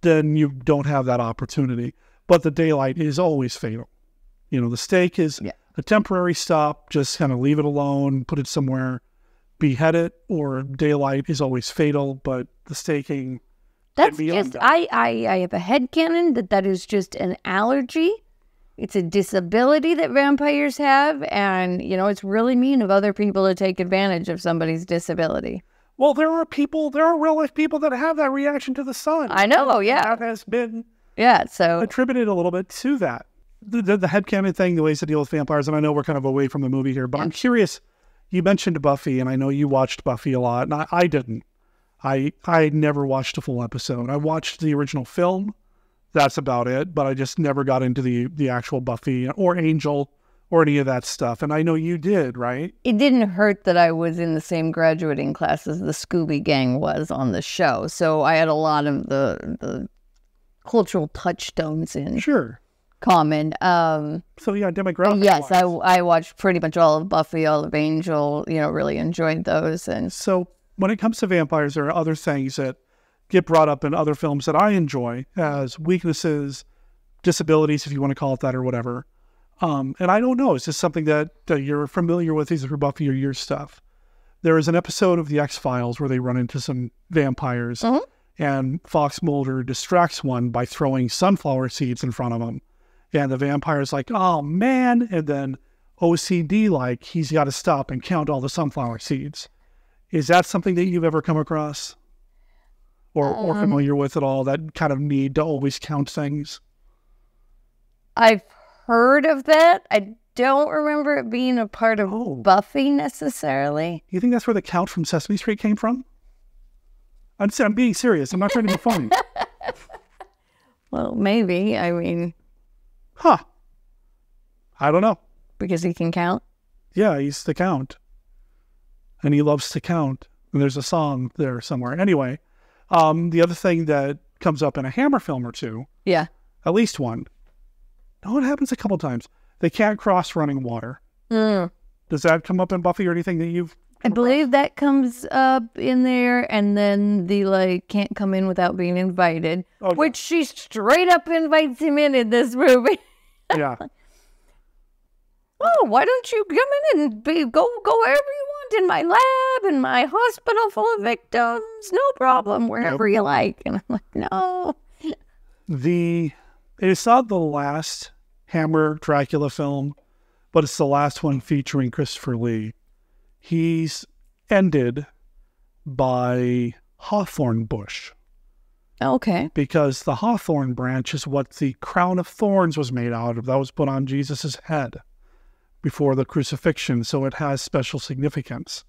then you don't have that opportunity. But the daylight is always fatal. The stake is a temporary stop, just kind of leave it alone, put it somewhere. beheaded or daylight is always fatal, but the staking... That's just, I have a headcanon that is just an allergy. It's a disability that vampires have, and, you know, it's really mean of other people to take advantage of somebody's disability. Well, there are real life people that have that reaction to the sun. I know, yeah. That has been so attributed a little bit to that. The headcanon thing, the ways to deal with vampires, and I know we're kind of away from the movie here, but I'm curious, you mentioned Buffy, and I know you watched Buffy a lot, and I didn't. I never watched a full episode. I watched the original film. That's about it. But I just never got into the actual Buffy or Angel or any of that stuff. And I know you did, right? It didn't hurt that I was in the same graduating class as the Scooby Gang was on the show. So I had a lot of the cultural touchstones in common. So yeah, demographic. Yes, I watched pretty much all of Buffy, all of Angel. You know, really enjoyed those. And so when it comes to vampires, there are other things that get brought up in other films that I enjoy as weaknesses, disabilities, if you want to call it that or whatever. And I don't know, it's just something that you're familiar with, either through Buffy or your stuff. There is an episode of The X-Files where they run into some vampires, and Fox Mulder distracts one by throwing sunflower seeds in front of him. And the vampire's like, oh man, and then OCD, like, he's got to stop and count all the sunflower seeds. Is that something that you've ever come across? Or familiar with at all, that kind of need to always count things? I've heard of that. I don't remember it being a part of Buffy necessarily. You think that's where the count from Sesame Street came from? I'm being serious. I'm not trying to be funny. Well, maybe. I mean... I don't know. Because he can count? Yeah, he's the count. And he loves to count. And there's a song there somewhere. Anyway, the other thing that comes up in a Hammer film or two... Yeah. At least one. No, it happens a couple times. They can't cross running water. Does that come up in Buffy or anything that you've... I believe that comes up in there, and then the, like, can't come in without being invited, which she straight up invites him in this movie. Yeah. Oh, why don't you come in and go wherever you want, in my lab, in my hospital full of victims, no problem, wherever you like. And I'm like, no. It's not the last Hammer Dracula film, but it's the last one featuring Christopher Lee. He's ended by hawthorn bush. Okay. Because the hawthorn branch is what the crown of thorns was made out of. That was put on Jesus' head before the crucifixion, so it has special significance.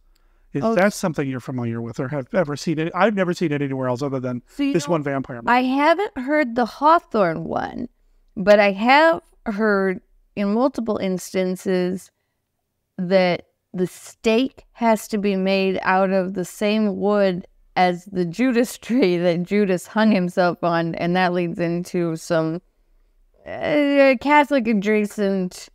Is that something you're familiar with or have ever seen it? I've never seen it anywhere else other than this one vampire movie. I haven't heard the hawthorn one, but I have heard in multiple instances that the stake has to be made out of the same wood as the Judas tree that Judas hung himself on, and that leads into some Catholic adjacent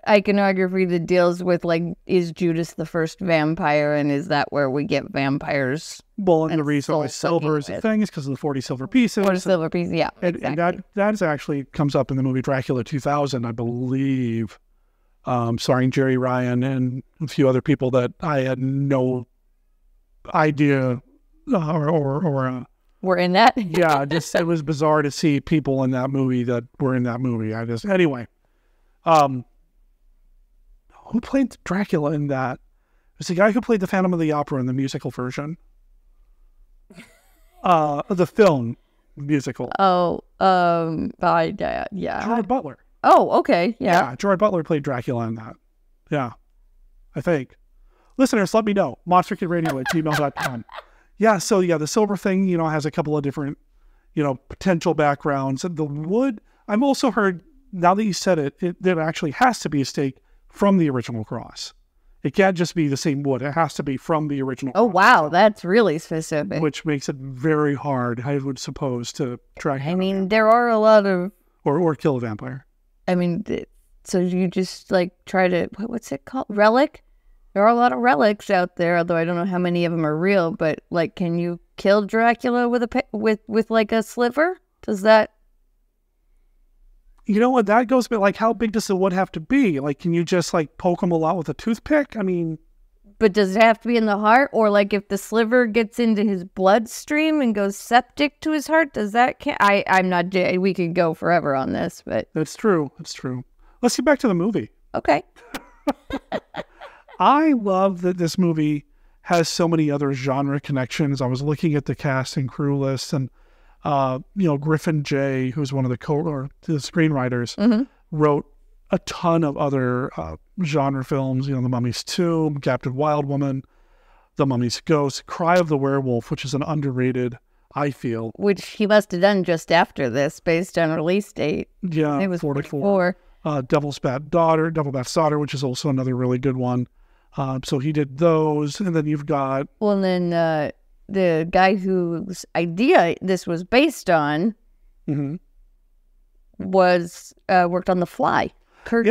iconography that deals with, like, is Judas the first vampire, and is that where we get vampires? Well, and the reason why silver is a thing is because of the 40 silver pieces. 40 silver pieces, yeah. And that actually comes up in the movie Dracula 2000, I believe, starring Jerry Ryan and a few other people that I had no idea were in that. Yeah, just it was bizarre to see people in that movie that were in that movie. Anyway, who played Dracula in that? It was the guy who played the Phantom of the Opera in the musical version. The film musical. By Dad, yeah. Gerard Butler. Oh, okay, yeah. Gerard Butler played Dracula in that. Yeah, I think. Listeners, let me know. monsterkidradio@gmail.com. Yeah, so yeah, the silver thing, has a couple of different, potential backgrounds. And the wood, I've also heard, now that you said it actually has to be a stake from the original cross. It can't just be the same wood. It has to be from the original cross. Oh, wow, that's really specific. Which makes it very hard, I would suppose, to track. I mean, there are a lot of... Or kill a vampire. I mean, so you just, like, try to... What's it called? Relic? There are a lot of relics out there, although I don't know how many of them are real, but, like, can you kill Dracula with like, a sliver? Does that... You know what, that goes, but, like, how big does the wood have to be? Like, can you just, like, poke them a lot with a toothpick? I mean... But does it have to be in the heart? Or like if the sliver gets into his bloodstream and goes septic to his heart, does that count? I'm not, we could go forever on this, but. That's true. That's true. Let's get back to the movie. Okay. I love that this movie has so many other genre connections. I was looking at the cast and crew list, and Griffin J., who's one of the screenwriters, wrote a ton of other genre films. The Mummy's Tomb, Captain Wild Woman, The Mummy's Ghost, Cry of the Werewolf, which is an underrated, I feel. Which he must have done just after this, based on release date. Yeah, it was 44. Devil's Bat's Daughter, which is also another really good one. So he did those, and then you've got... Well, and then the guy whose idea this was based on was worked on The Fly. Kurt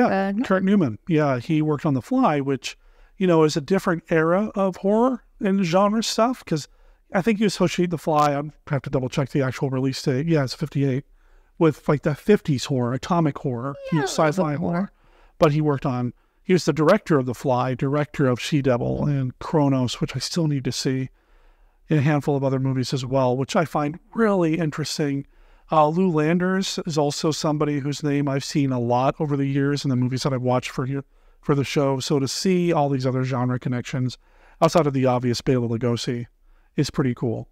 Newman. Yeah, he worked on The Fly, which, is a different era of horror and genre stuff, because I think you associate The Fly, I have to double check the actual release date. Yeah, it's 58, with like the 50s horror, atomic horror, sci-fi horror. But he was the director of The Fly, director of She-Devil and Kronos, which I still need to see, and a handful of other movies as well, which I find really interesting. Lew Landers is also somebody whose name I've seen a lot over the years in the movies that I've watched for the show. So to see all these other genre connections outside of the obvious Bela Lugosi is pretty cool.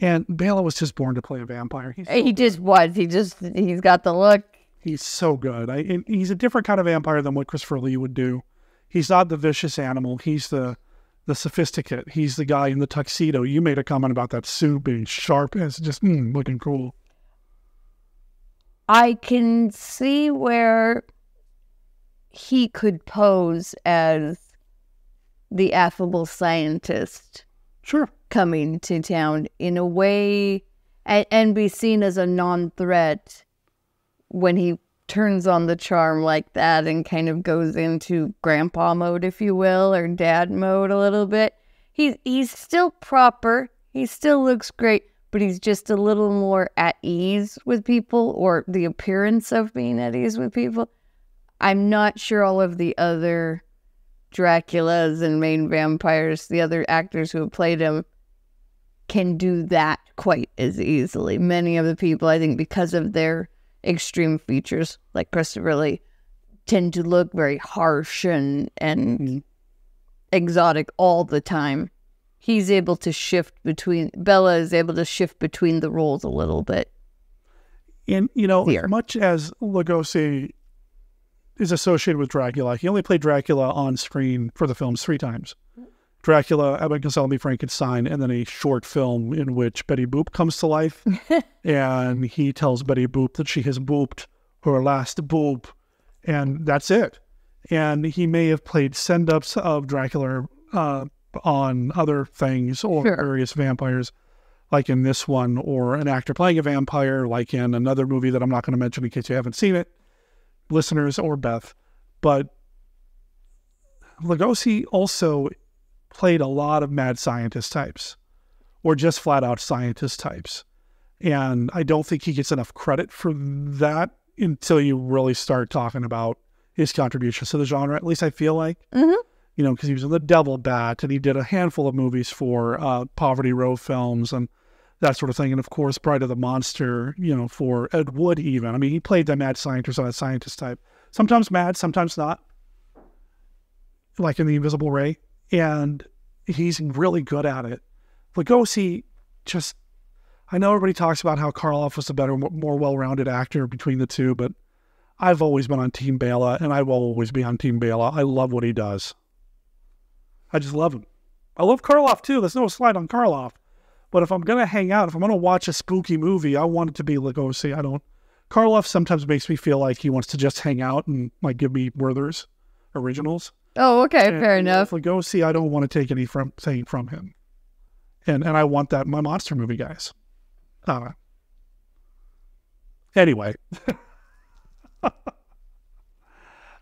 And Bela was just born to play a vampire. He just was. He's got the look. He's so good. He's a different kind of vampire than what Christopher Lee would do. He's not the vicious animal. He's the sophisticate. He's the guy in the tuxedo. You made a comment about that suit being sharp. It's just looking cool. I can see where he could pose as the affable scientist. Sure. Coming to town in a way and be seen as a non-threat when he turns on the charm like that and kind of goes into grandpa mode, if you will, or dad mode a little bit. He's still proper. He still looks great, but he's just a little more at ease with people, or the appearance of being at ease with people. I'm not sure all of the other Draculas and main vampires, the other actors who have played him, can do that quite as easily. Many of the people, I think, because of their extreme features, like Christopher Lee, tend to look very harsh and exotic all the time. He's able to shift between, Bela is able to shift between the roles a little bit. And, as much as Lugosi is associated with Dracula, he only played Dracula on screen for the films 3 times. Dracula, Abbott Costello v. Frankenstein, and then a short film in which Betty Boop comes to life. And he tells Betty Boop that she has booped her last boop, and that's it. And he may have played send-ups of Dracula on other things, or various vampires, like in this one, or an actor playing a vampire, like in another movie that I'm not going to mention in case you haven't seen it, listeners, or Beth. But Lugosi also played a lot of mad scientist types, or just flat out scientist types. And I don't think he gets enough credit for that until you really start talking about his contributions to the genre. At least I feel like, because he was in The Devil Bat, and he did a handful of movies for Poverty Row films and that sort of thing. And of course, Bride of the Monster, for Ed Wood even. I mean, he played the mad scientist or that scientist type. Sometimes mad, sometimes not. Like in The Invisible Ray. And he's really good at it. Lugosi just, I know everybody talks about how Karloff was a better, more well-rounded actor between the two, but I've always been on Team Bela, and I will always be on Team Bela. I love what he does. I just love him. I love Karloff too. There's no slide on Karloff. But if I'm going to hang out, if I'm going to watch a spooky movie, I want it to be Lugosi. Karloff sometimes makes me feel like he wants to just hang out and like give me Werther's originals. Oh, okay, fair enough. Lugosi, I don't want to take anything from him. And I want that in my monster movie, guys. Anyway.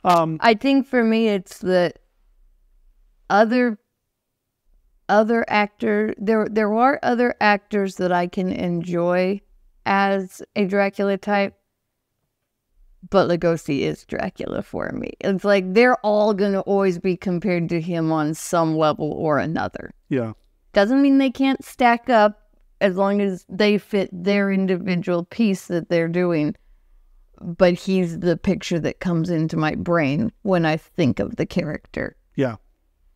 I think for me, it's the other actor. There are other actors that I can enjoy as a Dracula type, but Lugosi is Dracula for me. It's like they're all going to always be compared to him on some level or another. Yeah. Doesn't mean they can't stack up as long as they fit their individual piece that they're doing. But he's the picture that comes into my brain when I think of the character. Yeah.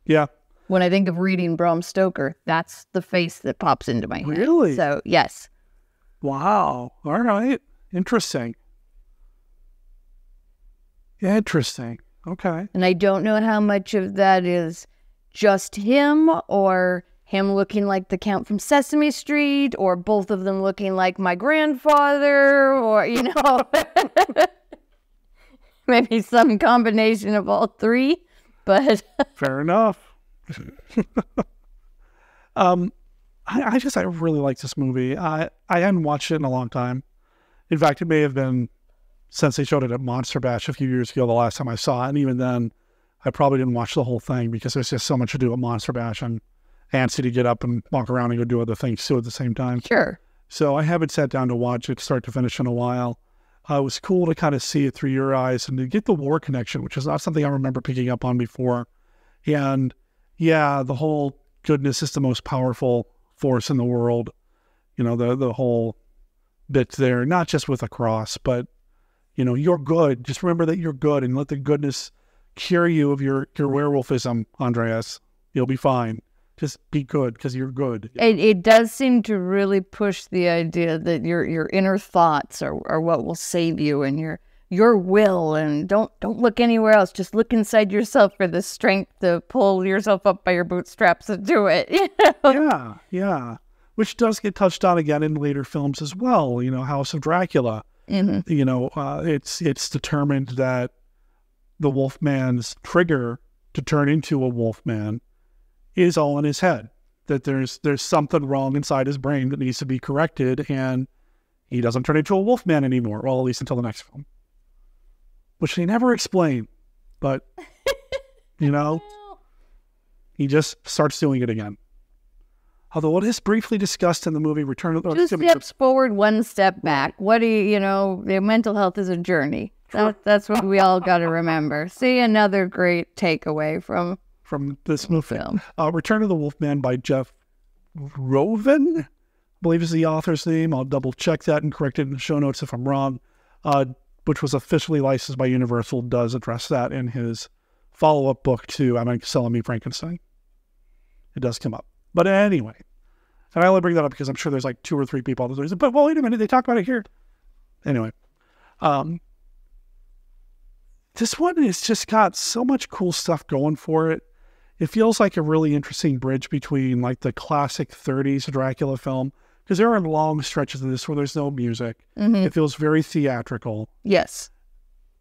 Yeah. When I think of reading Bram Stoker, that's the face that pops into my head. Really? So, yes. Wow. All right. Interesting. Yeah, interesting. Okay. And I don't know how much of that is just him or him looking like the Count from Sesame Street or both of them looking like my grandfather or, you know, maybe some combination of all three, but... Fair enough. I really like this movie. I hadn't watched it in a long time. In fact, it may have been since they showed it at Monster Bash a few years ago, the last time I saw it. And even then, I probably didn't watch the whole thing because there's just so much to do at Monster Bash and antsy to get up and walk around and go do other things too at the same time. Sure. So I haven't sat down to watch it start to finish in a while. It was cool to kind of see it through your eyes and to get the war connection, which is not something I remember picking up on before. And yeah, the whole goodness is the most powerful force in the world. You know, the whole bit there, not just with a cross, but, you know, you're good. Just remember that you're good and let the goodness cure you of your werewolfism, Andreas. You'll be fine. Just be good because you're good. It does seem to really push the idea that your inner thoughts are what will save you and your will, and don't look anywhere else. Just look inside yourself for the strength to pull yourself up by your bootstraps and do it. You know? Yeah. Which does get touched on again in later films as well. You know, House of Dracula. Mm-hmm. You know, it's determined that the Wolfman's trigger to turn into a Wolfman is all in his head. That there's something wrong inside his brain that needs to be corrected, and he doesn't turn into a Wolfman anymore. Well, at least until the next film, which they never explain. But you know, he just starts doing it again. Although it is briefly discussed in the movie Return of... 2 steps forward, 1 step back. What do you know, mental health is a journey. That's what we all got to remember. See, another great takeaway from this movie. Film. Return of the Wolfman by Jeff Rovin, I believe is the author's name. I'll double check that and correct it in the show notes if I'm wrong. Which was officially licensed by Universal, does address that in his follow-up book to I'm Gonna Sell Me Frankenstein. It does come up. But anyway, and I only bring that up because I'm sure there's like 2 or 3 people that say, but well, wait a minute, they talk about it here. Anyway, this one has just got so much cool stuff going for it. It feels like a really interesting bridge between like the classic 30s Dracula film, because there are long stretches of this where there's no music. Mm-hmm. It feels very theatrical. Yes.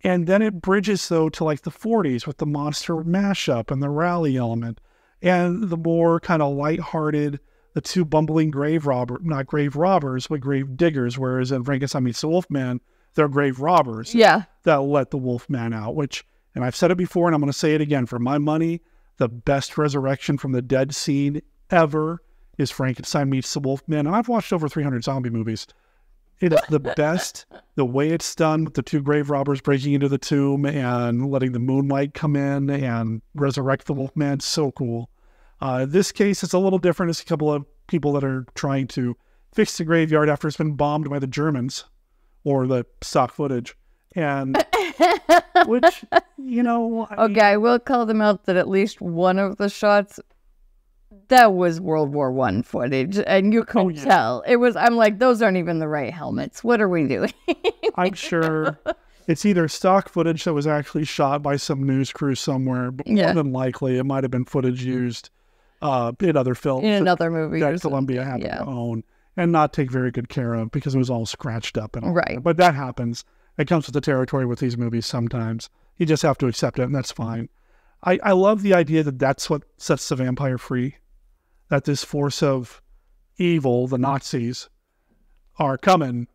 And then it bridges though to like the 40s with the monster mashup and the rally element. And the more kind of lighthearted, the 2 bumbling not grave robbers, but grave diggers, whereas in Frankenstein Meets the Wolfman, they're grave robbers. Yeah. That let the Wolfman out, which, and I've said it before and I'm going to say it again, for my money, the best resurrection from the dead scene ever is Frankenstein Meets the Wolfman. And I've watched over 300 zombie movies. It is the best. The way it's done with the 2 grave robbers breaking into the tomb and letting the moonlight come in and resurrect the Wolfman, so cool. This case, it's a little different. It's a couple of people that are trying to fix the graveyard after it's been bombed by the Germans, or the stock footage. And which, you know... I will call them out that at least one of the shots, that was World War I footage, and you could tell. It was, I'm like, those aren't even the right helmets. What are we doing? I'm sure it's either stock footage that was actually shot by some news crew somewhere, but more than likely it might have been footage used in other films. In another movie. That Columbia happened to own and not take very good care of because it was all scratched up. And all right. But that happens. It comes with the territory with these movies sometimes. You just have to accept it, and that's fine. I love the idea that that's what sets the vampire free. That this force of evil, the Nazis, are coming,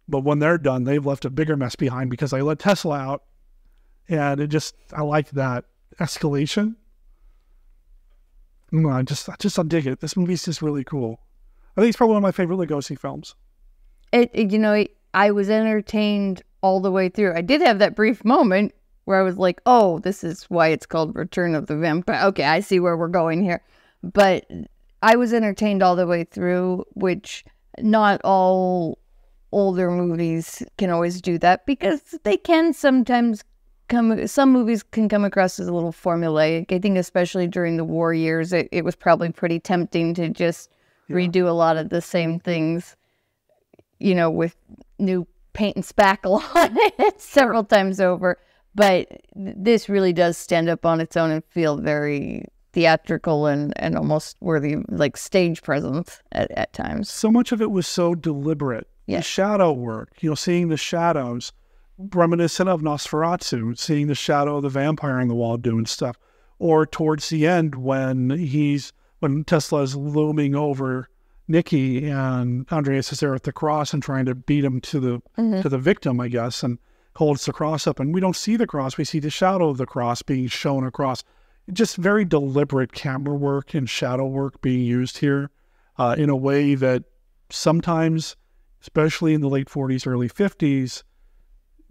but when they're done, they've left a bigger mess behind because they let Tesla out. And I like that escalation. I just dig it. This movie's just really cool. I think it's probably one of my favorite Lugosi films. I was entertained all the way through. I did have that brief moment where I was like, oh, this is why it's called Return of the Vampire. Okay, I see where we're going here. But I was entertained all the way through, which not all older movies can always do that, because they can sometimes some movies can come across as a little formulaic. I think especially during the war years, it was probably pretty tempting to just redo a lot of the same things, you know, with new paint and spackle on it several times over. But this really does stand up on its own and feel very theatrical and almost worthy, like stage presence at times. So much of it was so deliberate. The shadow work, you know, seeing the shadows, reminiscent of Nosferatu, seeing the shadow of the vampire on the wall doing stuff. Or towards the end when Tesla is looming over Nikki and Andreas is there at the cross and trying to beat him to the victim, I guess, and holds the cross up, and we don't see the cross, we see the shadow of the cross being shown across. Just very deliberate camera work and shadow work being used here in a way that sometimes, especially in the late 40s, early 50s,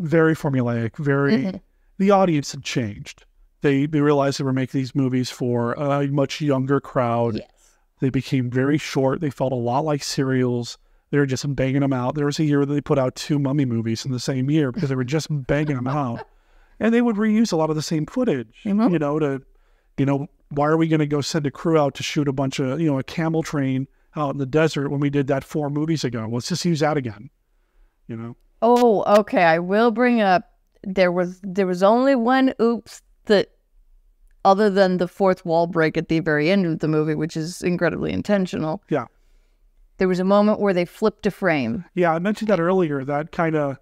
very formulaic, the audience had changed. They realized they were making these movies for a much younger crowd. Yes. They became very short. They felt a lot like serials. They were just banging them out. There was a year that they put out 2 mummy movies in the same year because they were just banging them out. And they would reuse a lot of the same footage, you know, why are we going to go send a crew out to shoot a bunch of, you know, a camel train out in the desert when we did that 4 movies ago? Let's just use that again, you know? Oh, okay. I will bring up, there was only one oops that, other than the fourth wall break at the very end of the movie, which is incredibly intentional. Yeah. There was a moment where they flipped a frame. Yeah, I mentioned that earlier, that kind of,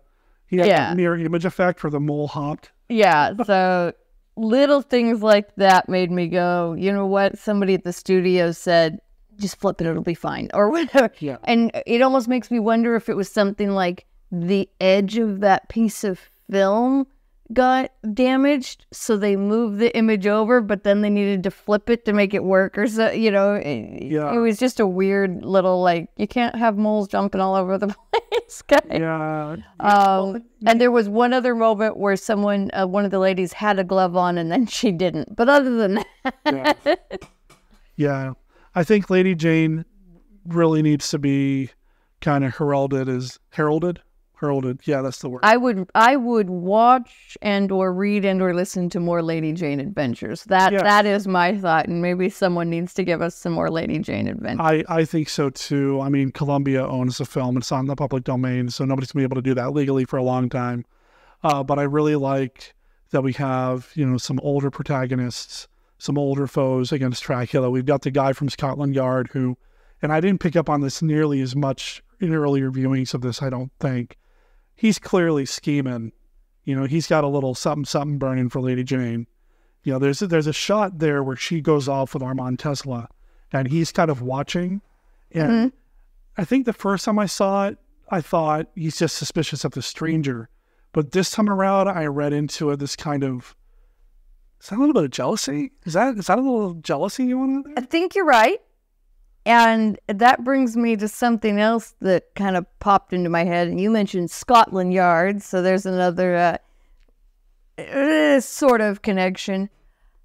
that mirror image effect where the mole hopped. Yeah, so little things like that made me go, you know what? Somebody at the studio said, just flip it, it'll be fine, or whatever. Yeah. And it almost makes me wonder if it was something like the edge of that piece of film got damaged, so they moved the image over, but then they needed to flip it to make it work, or so, you know. It was just a weird little, like, you can't have moles jumping all over the place, guy. Yeah. And there was one other moment where someone, one of the ladies had a glove on and then she didn't. But other than that. Yeah. I think Lady Jane really needs to be kind of heralded. Yeah, that's the word. I would watch and or read and or listen to more Lady Jane adventures. That is my thought, and maybe someone needs to give us some more Lady Jane adventures. I think so too. I mean, Columbia owns the film. It's on the public domain, so nobody's gonna be able to do that legally for a long time. But I really like that we have, you know, some older protagonists, some older foes against Dracula. We've got the guy from Scotland Yard who, and I didn't pick up on this nearly as much in earlier viewings of this, I don't think. He's clearly scheming. You know, he's got a little something burning for Lady Jane. You know, there's a shot there where she goes off with Armand Tesla, and he's kind of watching. And I think the first time I saw it, I thought he's just suspicious of the stranger. But this time around, I read into it this kind of, is that a little bit of jealousy? Is that a little jealousy going on there? I think you're right. And that brings me to something else that kind of popped into my head. And you mentioned Scotland Yard, so there's another sort of connection.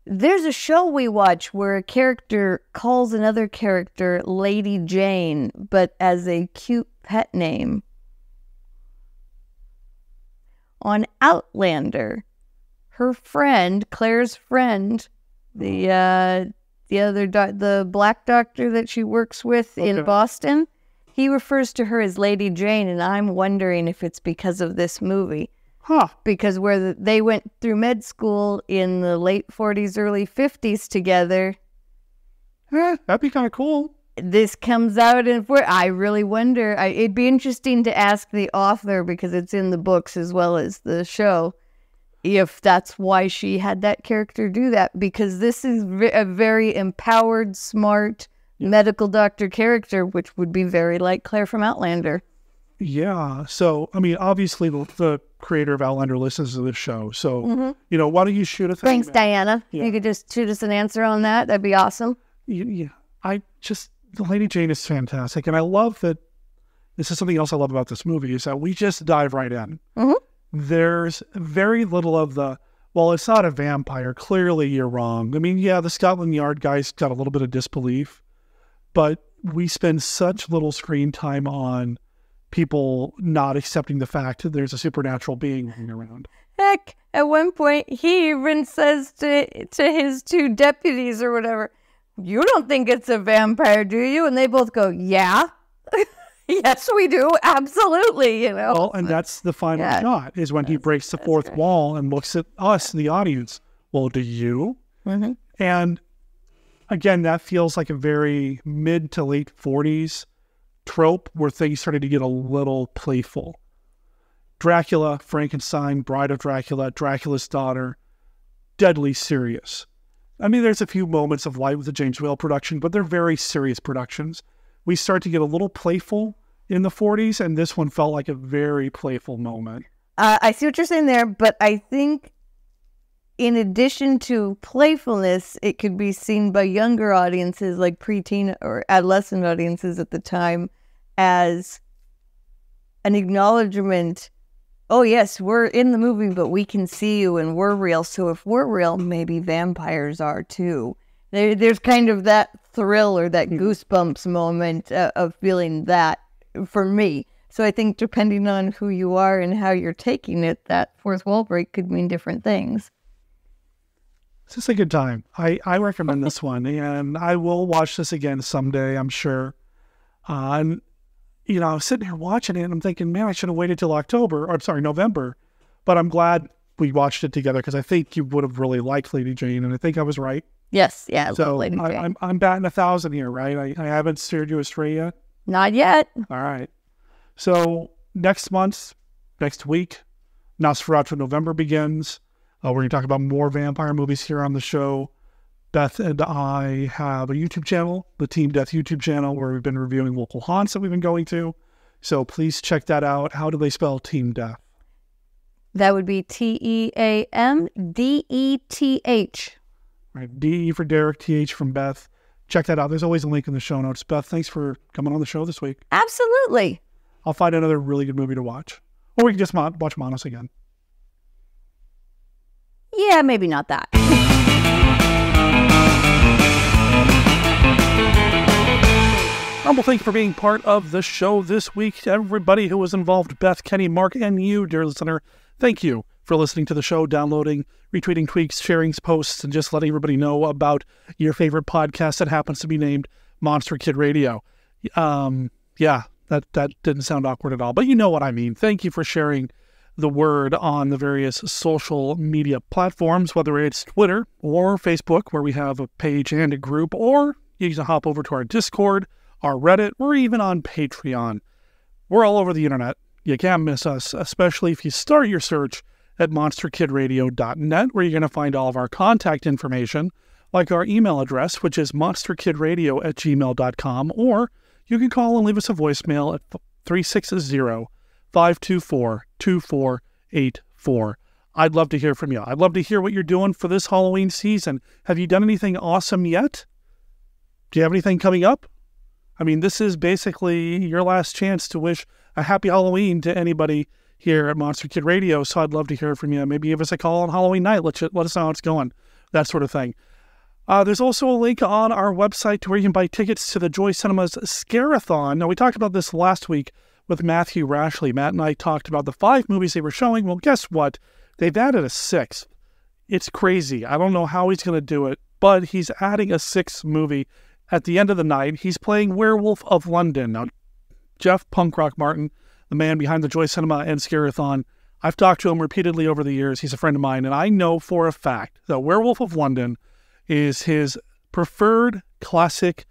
There's a show we watch where a character calls another character Lady Jane, but as a cute pet name. On Outlander, her friend, Claire's friend, the black doctor that she works with in Boston, he refers to her as Lady Jane, and I'm wondering if it's because of this movie. Huh. Because they went through med school in the late 40s, early 50s together. That'd be kind of cool. This comes out in, I really wonder. It'd be interesting to ask the author, because it's in the books as well as the show, if that's why she had that character do that, because this is a very empowered, smart medical doctor character, which would be very like Claire from Outlander. Yeah. So, I mean, obviously the creator of Outlander listens to this show. So, you know, why don't you shoot a thing? Thanks, Diana. You could just shoot us an answer on that. That'd be awesome. Yeah. The Lady Jane is fantastic. And I love that, this is something else I love about this movie, is that we just dive right in. there's very little of the, well, it's not a vampire. Clearly you're wrong. I mean, yeah, the Scotland Yard guys got a little bit of disbelief, but we spend such little screen time on people not accepting the fact that there's a supernatural being hanging around. Heck, at one point, he even says to his two deputies or whatever, "You don't think it's a vampire, do you?" And they both go, "Yeah." Yes, we do. Absolutely, you know. Well, and that's the final shot, is when he breaks the fourth wall and looks at us, the audience. Well, do you? Mm-hmm. And again, that feels like a very mid to late 40s trope where things started to get a little playful. Dracula, Frankenstein, Bride of Dracula, Dracula's Daughter, deadly serious. I mean, there's a few moments of light with the James Whale production, but they're very serious productions. We start to get a little playful in the 40s, and this one felt like a very playful moment. I see what you're saying there, but I think in addition to playfulness, it could be seen by younger audiences, like preteen or adolescent audiences at the time, as an acknowledgement. Oh, yes, we're in the movie, but we can see you and we're real. So if we're real, maybe vampires are too. There's kind of that thrill or that goosebumps moment of feeling that for me. So I think depending on who you are and how you're taking it, that fourth wall break could mean different things. It's just a good time. I recommend this one, and I will watch this again someday, I'm sure. And you know, I was sitting here watching it, and I'm thinking, man, I should have waited till November. But I'm glad we watched it together, because I think you would have really liked Lady Jane, and I think I was right. Yes, yeah, I so love Lady Jane. I'm batting 1,000 here, right? I haven't steered you astray yet? Not yet. All right. So next week, Nosferatu November begins. We're going to talk about more vampire movies here on the show. Beth and I have a YouTube channel, the Team Death YouTube channel, where we've been reviewing local haunts that we've been going to. So please check that out. How do they spell Team Death? That would be TEAMDETH. Right, DE for Derek, TH from Beth. Check that out. There's always a link in the show notes. Beth, thanks for coming on the show this week. Absolutely. I'll find another really good movie to watch. Or we can just watch Monos again. Yeah, maybe not that. Well, thank you for being part of the show this week. To everybody who was involved, Beth, Kenny, Mark, and you, dear listener, thank you for listening to the show, downloading, retweeting tweets, sharing posts, and just letting everybody know about your favorite podcast that happens to be named Monster Kid Radio. Yeah, that didn't sound awkward at all, but you know what I mean. Thank you for sharing the word on the various social media platforms, whether it's Twitter or Facebook, where we have a page and a group, or you can hop over to our Discord, our Reddit, or even on Patreon. We're all over the internet. You can't miss us, especially if you start your search at monsterkidradio.net, where you're going to find all of our contact information, like our email address, which is monsterkidradio@gmail.com, or you can call and leave us a voicemail at 360-524-2484. I'd love to hear from you. I'd love to hear what you're doing for this Halloween season. Have you done anything awesome yet? Do you have anything coming up? I mean, this is basically your last chance to wish a happy Halloween to anybody here at Monster Kid Radio, so I'd love to hear from you. Maybe give us a call on Halloween night. Let us know how it's going, that sort of thing. There's also a link on our website to where you can buy tickets to the Joy Cinemas Scare-a-thon. Now, we talked about this last week with Matthew Rashley. Matt and I talked about the 5 movies they were showing. Well, guess what? They've added a 6th. It's crazy. I don't know how he's going to do it, but he's adding a 6th movie. At the end of the night, he's playing Werewolf of London. Now, Jeff Punk Rock Martin, the man behind the Joy Cinema and Scare-a-thon, I've talked to him repeatedly over the years. He's a friend of mine, and I know for a fact that Werewolf of London is his preferred classic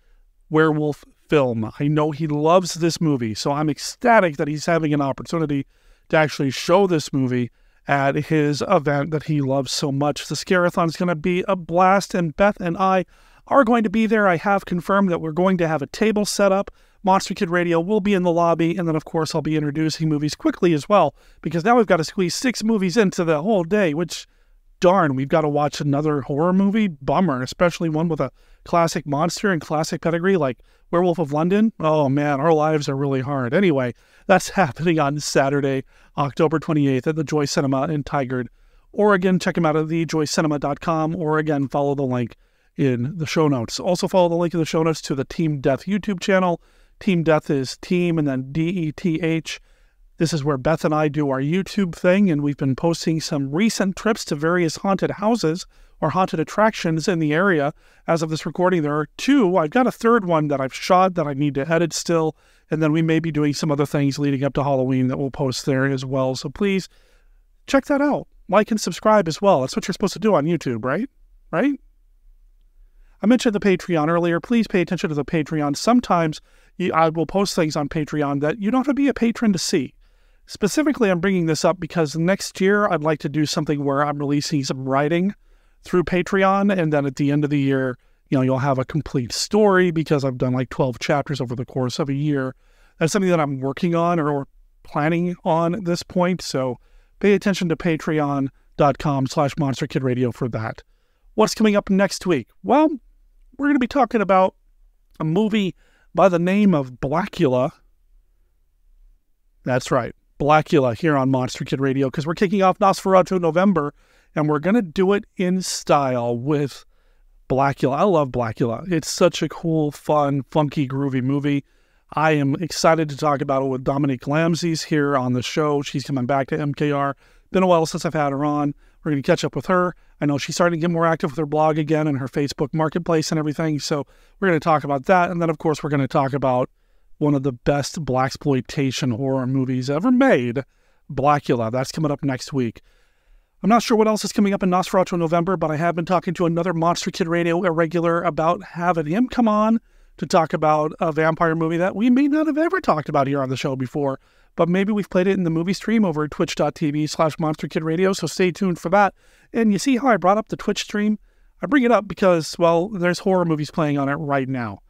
werewolf film. I know he loves this movie, so I'm ecstatic that he's having an opportunity to actually show this movie at his event that he loves so much. The Scare-a-thon is going to be a blast, and Beth and I are going to be there. I have confirmed that we're going to have a table set up. Monster Kid Radio will be in the lobby, and then, of course, I'll be introducing movies quickly as well, because now we've got to squeeze 6 movies into the whole day, which darn, we've got to watch another horror movie. Bummer, especially one with a classic monster and classic pedigree like Werewolf of London. Oh man, our lives are really hard. Anyway, that's happening on Saturday, October 28th at the Joy Cinema in Tigard, Oregon. Check them out at thejoycinema.com, or again, follow the link in the show notes. Also follow the link in the show notes to the Team Death YouTube channel. Team Death is team and then DETH. This is where Beth and I do our YouTube thing, and we've been posting some recent trips to various haunted houses or haunted attractions in the area. As of this recording, there are 2. I've got a third one that I've shot that I need to edit still, and then we may be doing some other things leading up to Halloween that we'll post there as well. So please check that out. Like and subscribe as well. That's what you're supposed to do on YouTube, right? Right? I mentioned the Patreon earlier. Please pay attention to the Patreon. Sometimes I will post things on Patreon that you don't have to be a patron to see. Specifically, I'm bringing this up because next year I'd like to do something where I'm releasing some writing through Patreon, and then at the end of the year, you'll have a complete story because I've done like 12 chapters over the course of a year. That's something that I'm working on or planning on at this point, so pay attention to patreon.com/MonsterKidRadio for that. What's coming up next week? Well, we're going to be talking about a movie by the name of Blacula. That's right, Blacula here on Monster Kid Radio, because we're kicking off Nosferatu November, and we're going to do it in style with Blacula. I love Blacula. It's such a cool, fun, funky, groovy movie. I am excited to talk about it with Dominique Lamssies here on the show. She's coming back to MKR. Been a while since I've had her on. We're going to catch up with her. I know she's starting to get more active with her blog again and her Facebook marketplace and everything. So we're going to talk about that. And then, of course, we're going to talk about one of the best blaxploitation horror movies ever made, Blacula. That's coming up next week. I'm not sure what else is coming up in Nosferatu November, but I have been talking to another Monster Kid Radio irregular about having him come on to talk about a vampire movie that we may not have ever talked about here on the show before, but maybe we've played it in the movie stream over at twitch.tv/MonsterKidRadio, so stay tuned for that. And you see how I brought up the Twitch stream? I bring it up because, well, there's horror movies playing on it right now.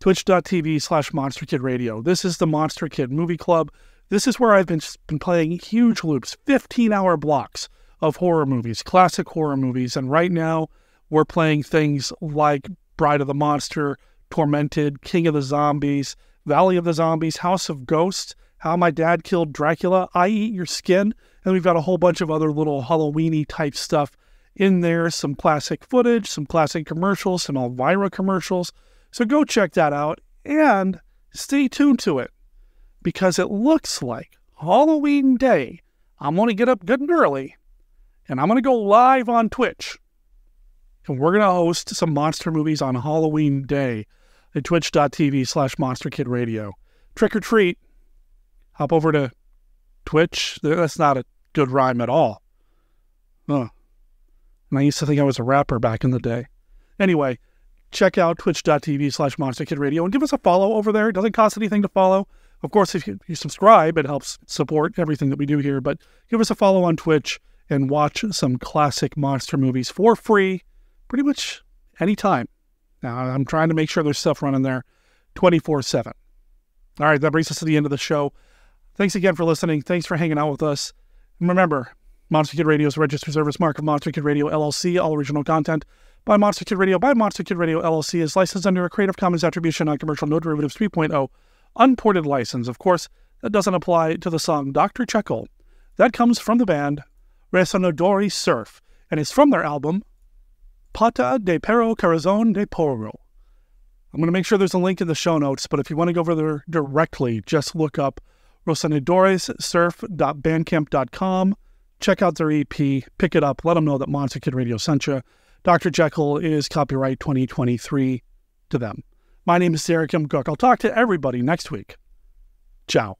Twitch.tv/MonsterKidRadio. This is the Monster Kid Movie Club. This is where I've been playing huge loops, 15-hour blocks of horror movies, classic horror movies. And right now, we're playing things like Bride of the Monster, Tormented, King of the Zombies, Valley of the Zombies, House of Ghosts, How My Dad Killed Dracula, I Eat Your Skin, and we've got a whole bunch of other little Halloween-y type stuff in there, some classic footage, some classic commercials, some Elvira commercials. So go check that out and stay tuned to it, because it looks like Halloween Day, I'm going to get up good and early, and I'm going to go live on Twitch, and we're going to host some monster movies on Halloween Day at twitch.tv/MonsterKidRadio. Trick or treat. Hop over to Twitch. That's not a good rhyme at all. And I used to think I was a rapper back in the day. Anyway, check out twitch.tv/MonsterKidRadio and give us a follow over there. It doesn't cost anything to follow. Of course, if you subscribe, it helps support everything that we do here. But give us a follow on Twitch and watch some classic monster movies for free pretty much anytime. Now, I'm trying to make sure there's stuff running there 24/7. All right, that brings us to the end of the show. Thanks again for listening. Thanks for hanging out with us. And remember, Monster Kid Radio is a registered service mark of Monster Kid Radio, LLC. All original content by Monster Kid Radio by Monster Kid Radio, LLC is licensed under a Creative Commons Attribution Non-Commercial No Derivatives 3.0 unported license. Of course, that doesn't apply to the song Dr. Jekyll. That comes from the band Resonadori Surf and is from their album Pata de Perro Corazon de Porro. I'm going to make sure there's a link in the show notes, but if you want to go over there directly, just look up RosanadoresSurf.bandcamp.com. Check out their EP, pick it up, let them know that Monster Kid Radio sent you. Dr. Jekyll is copyright 2023 to them. My name is Derek M. Cook. I'll talk to everybody next week. Ciao.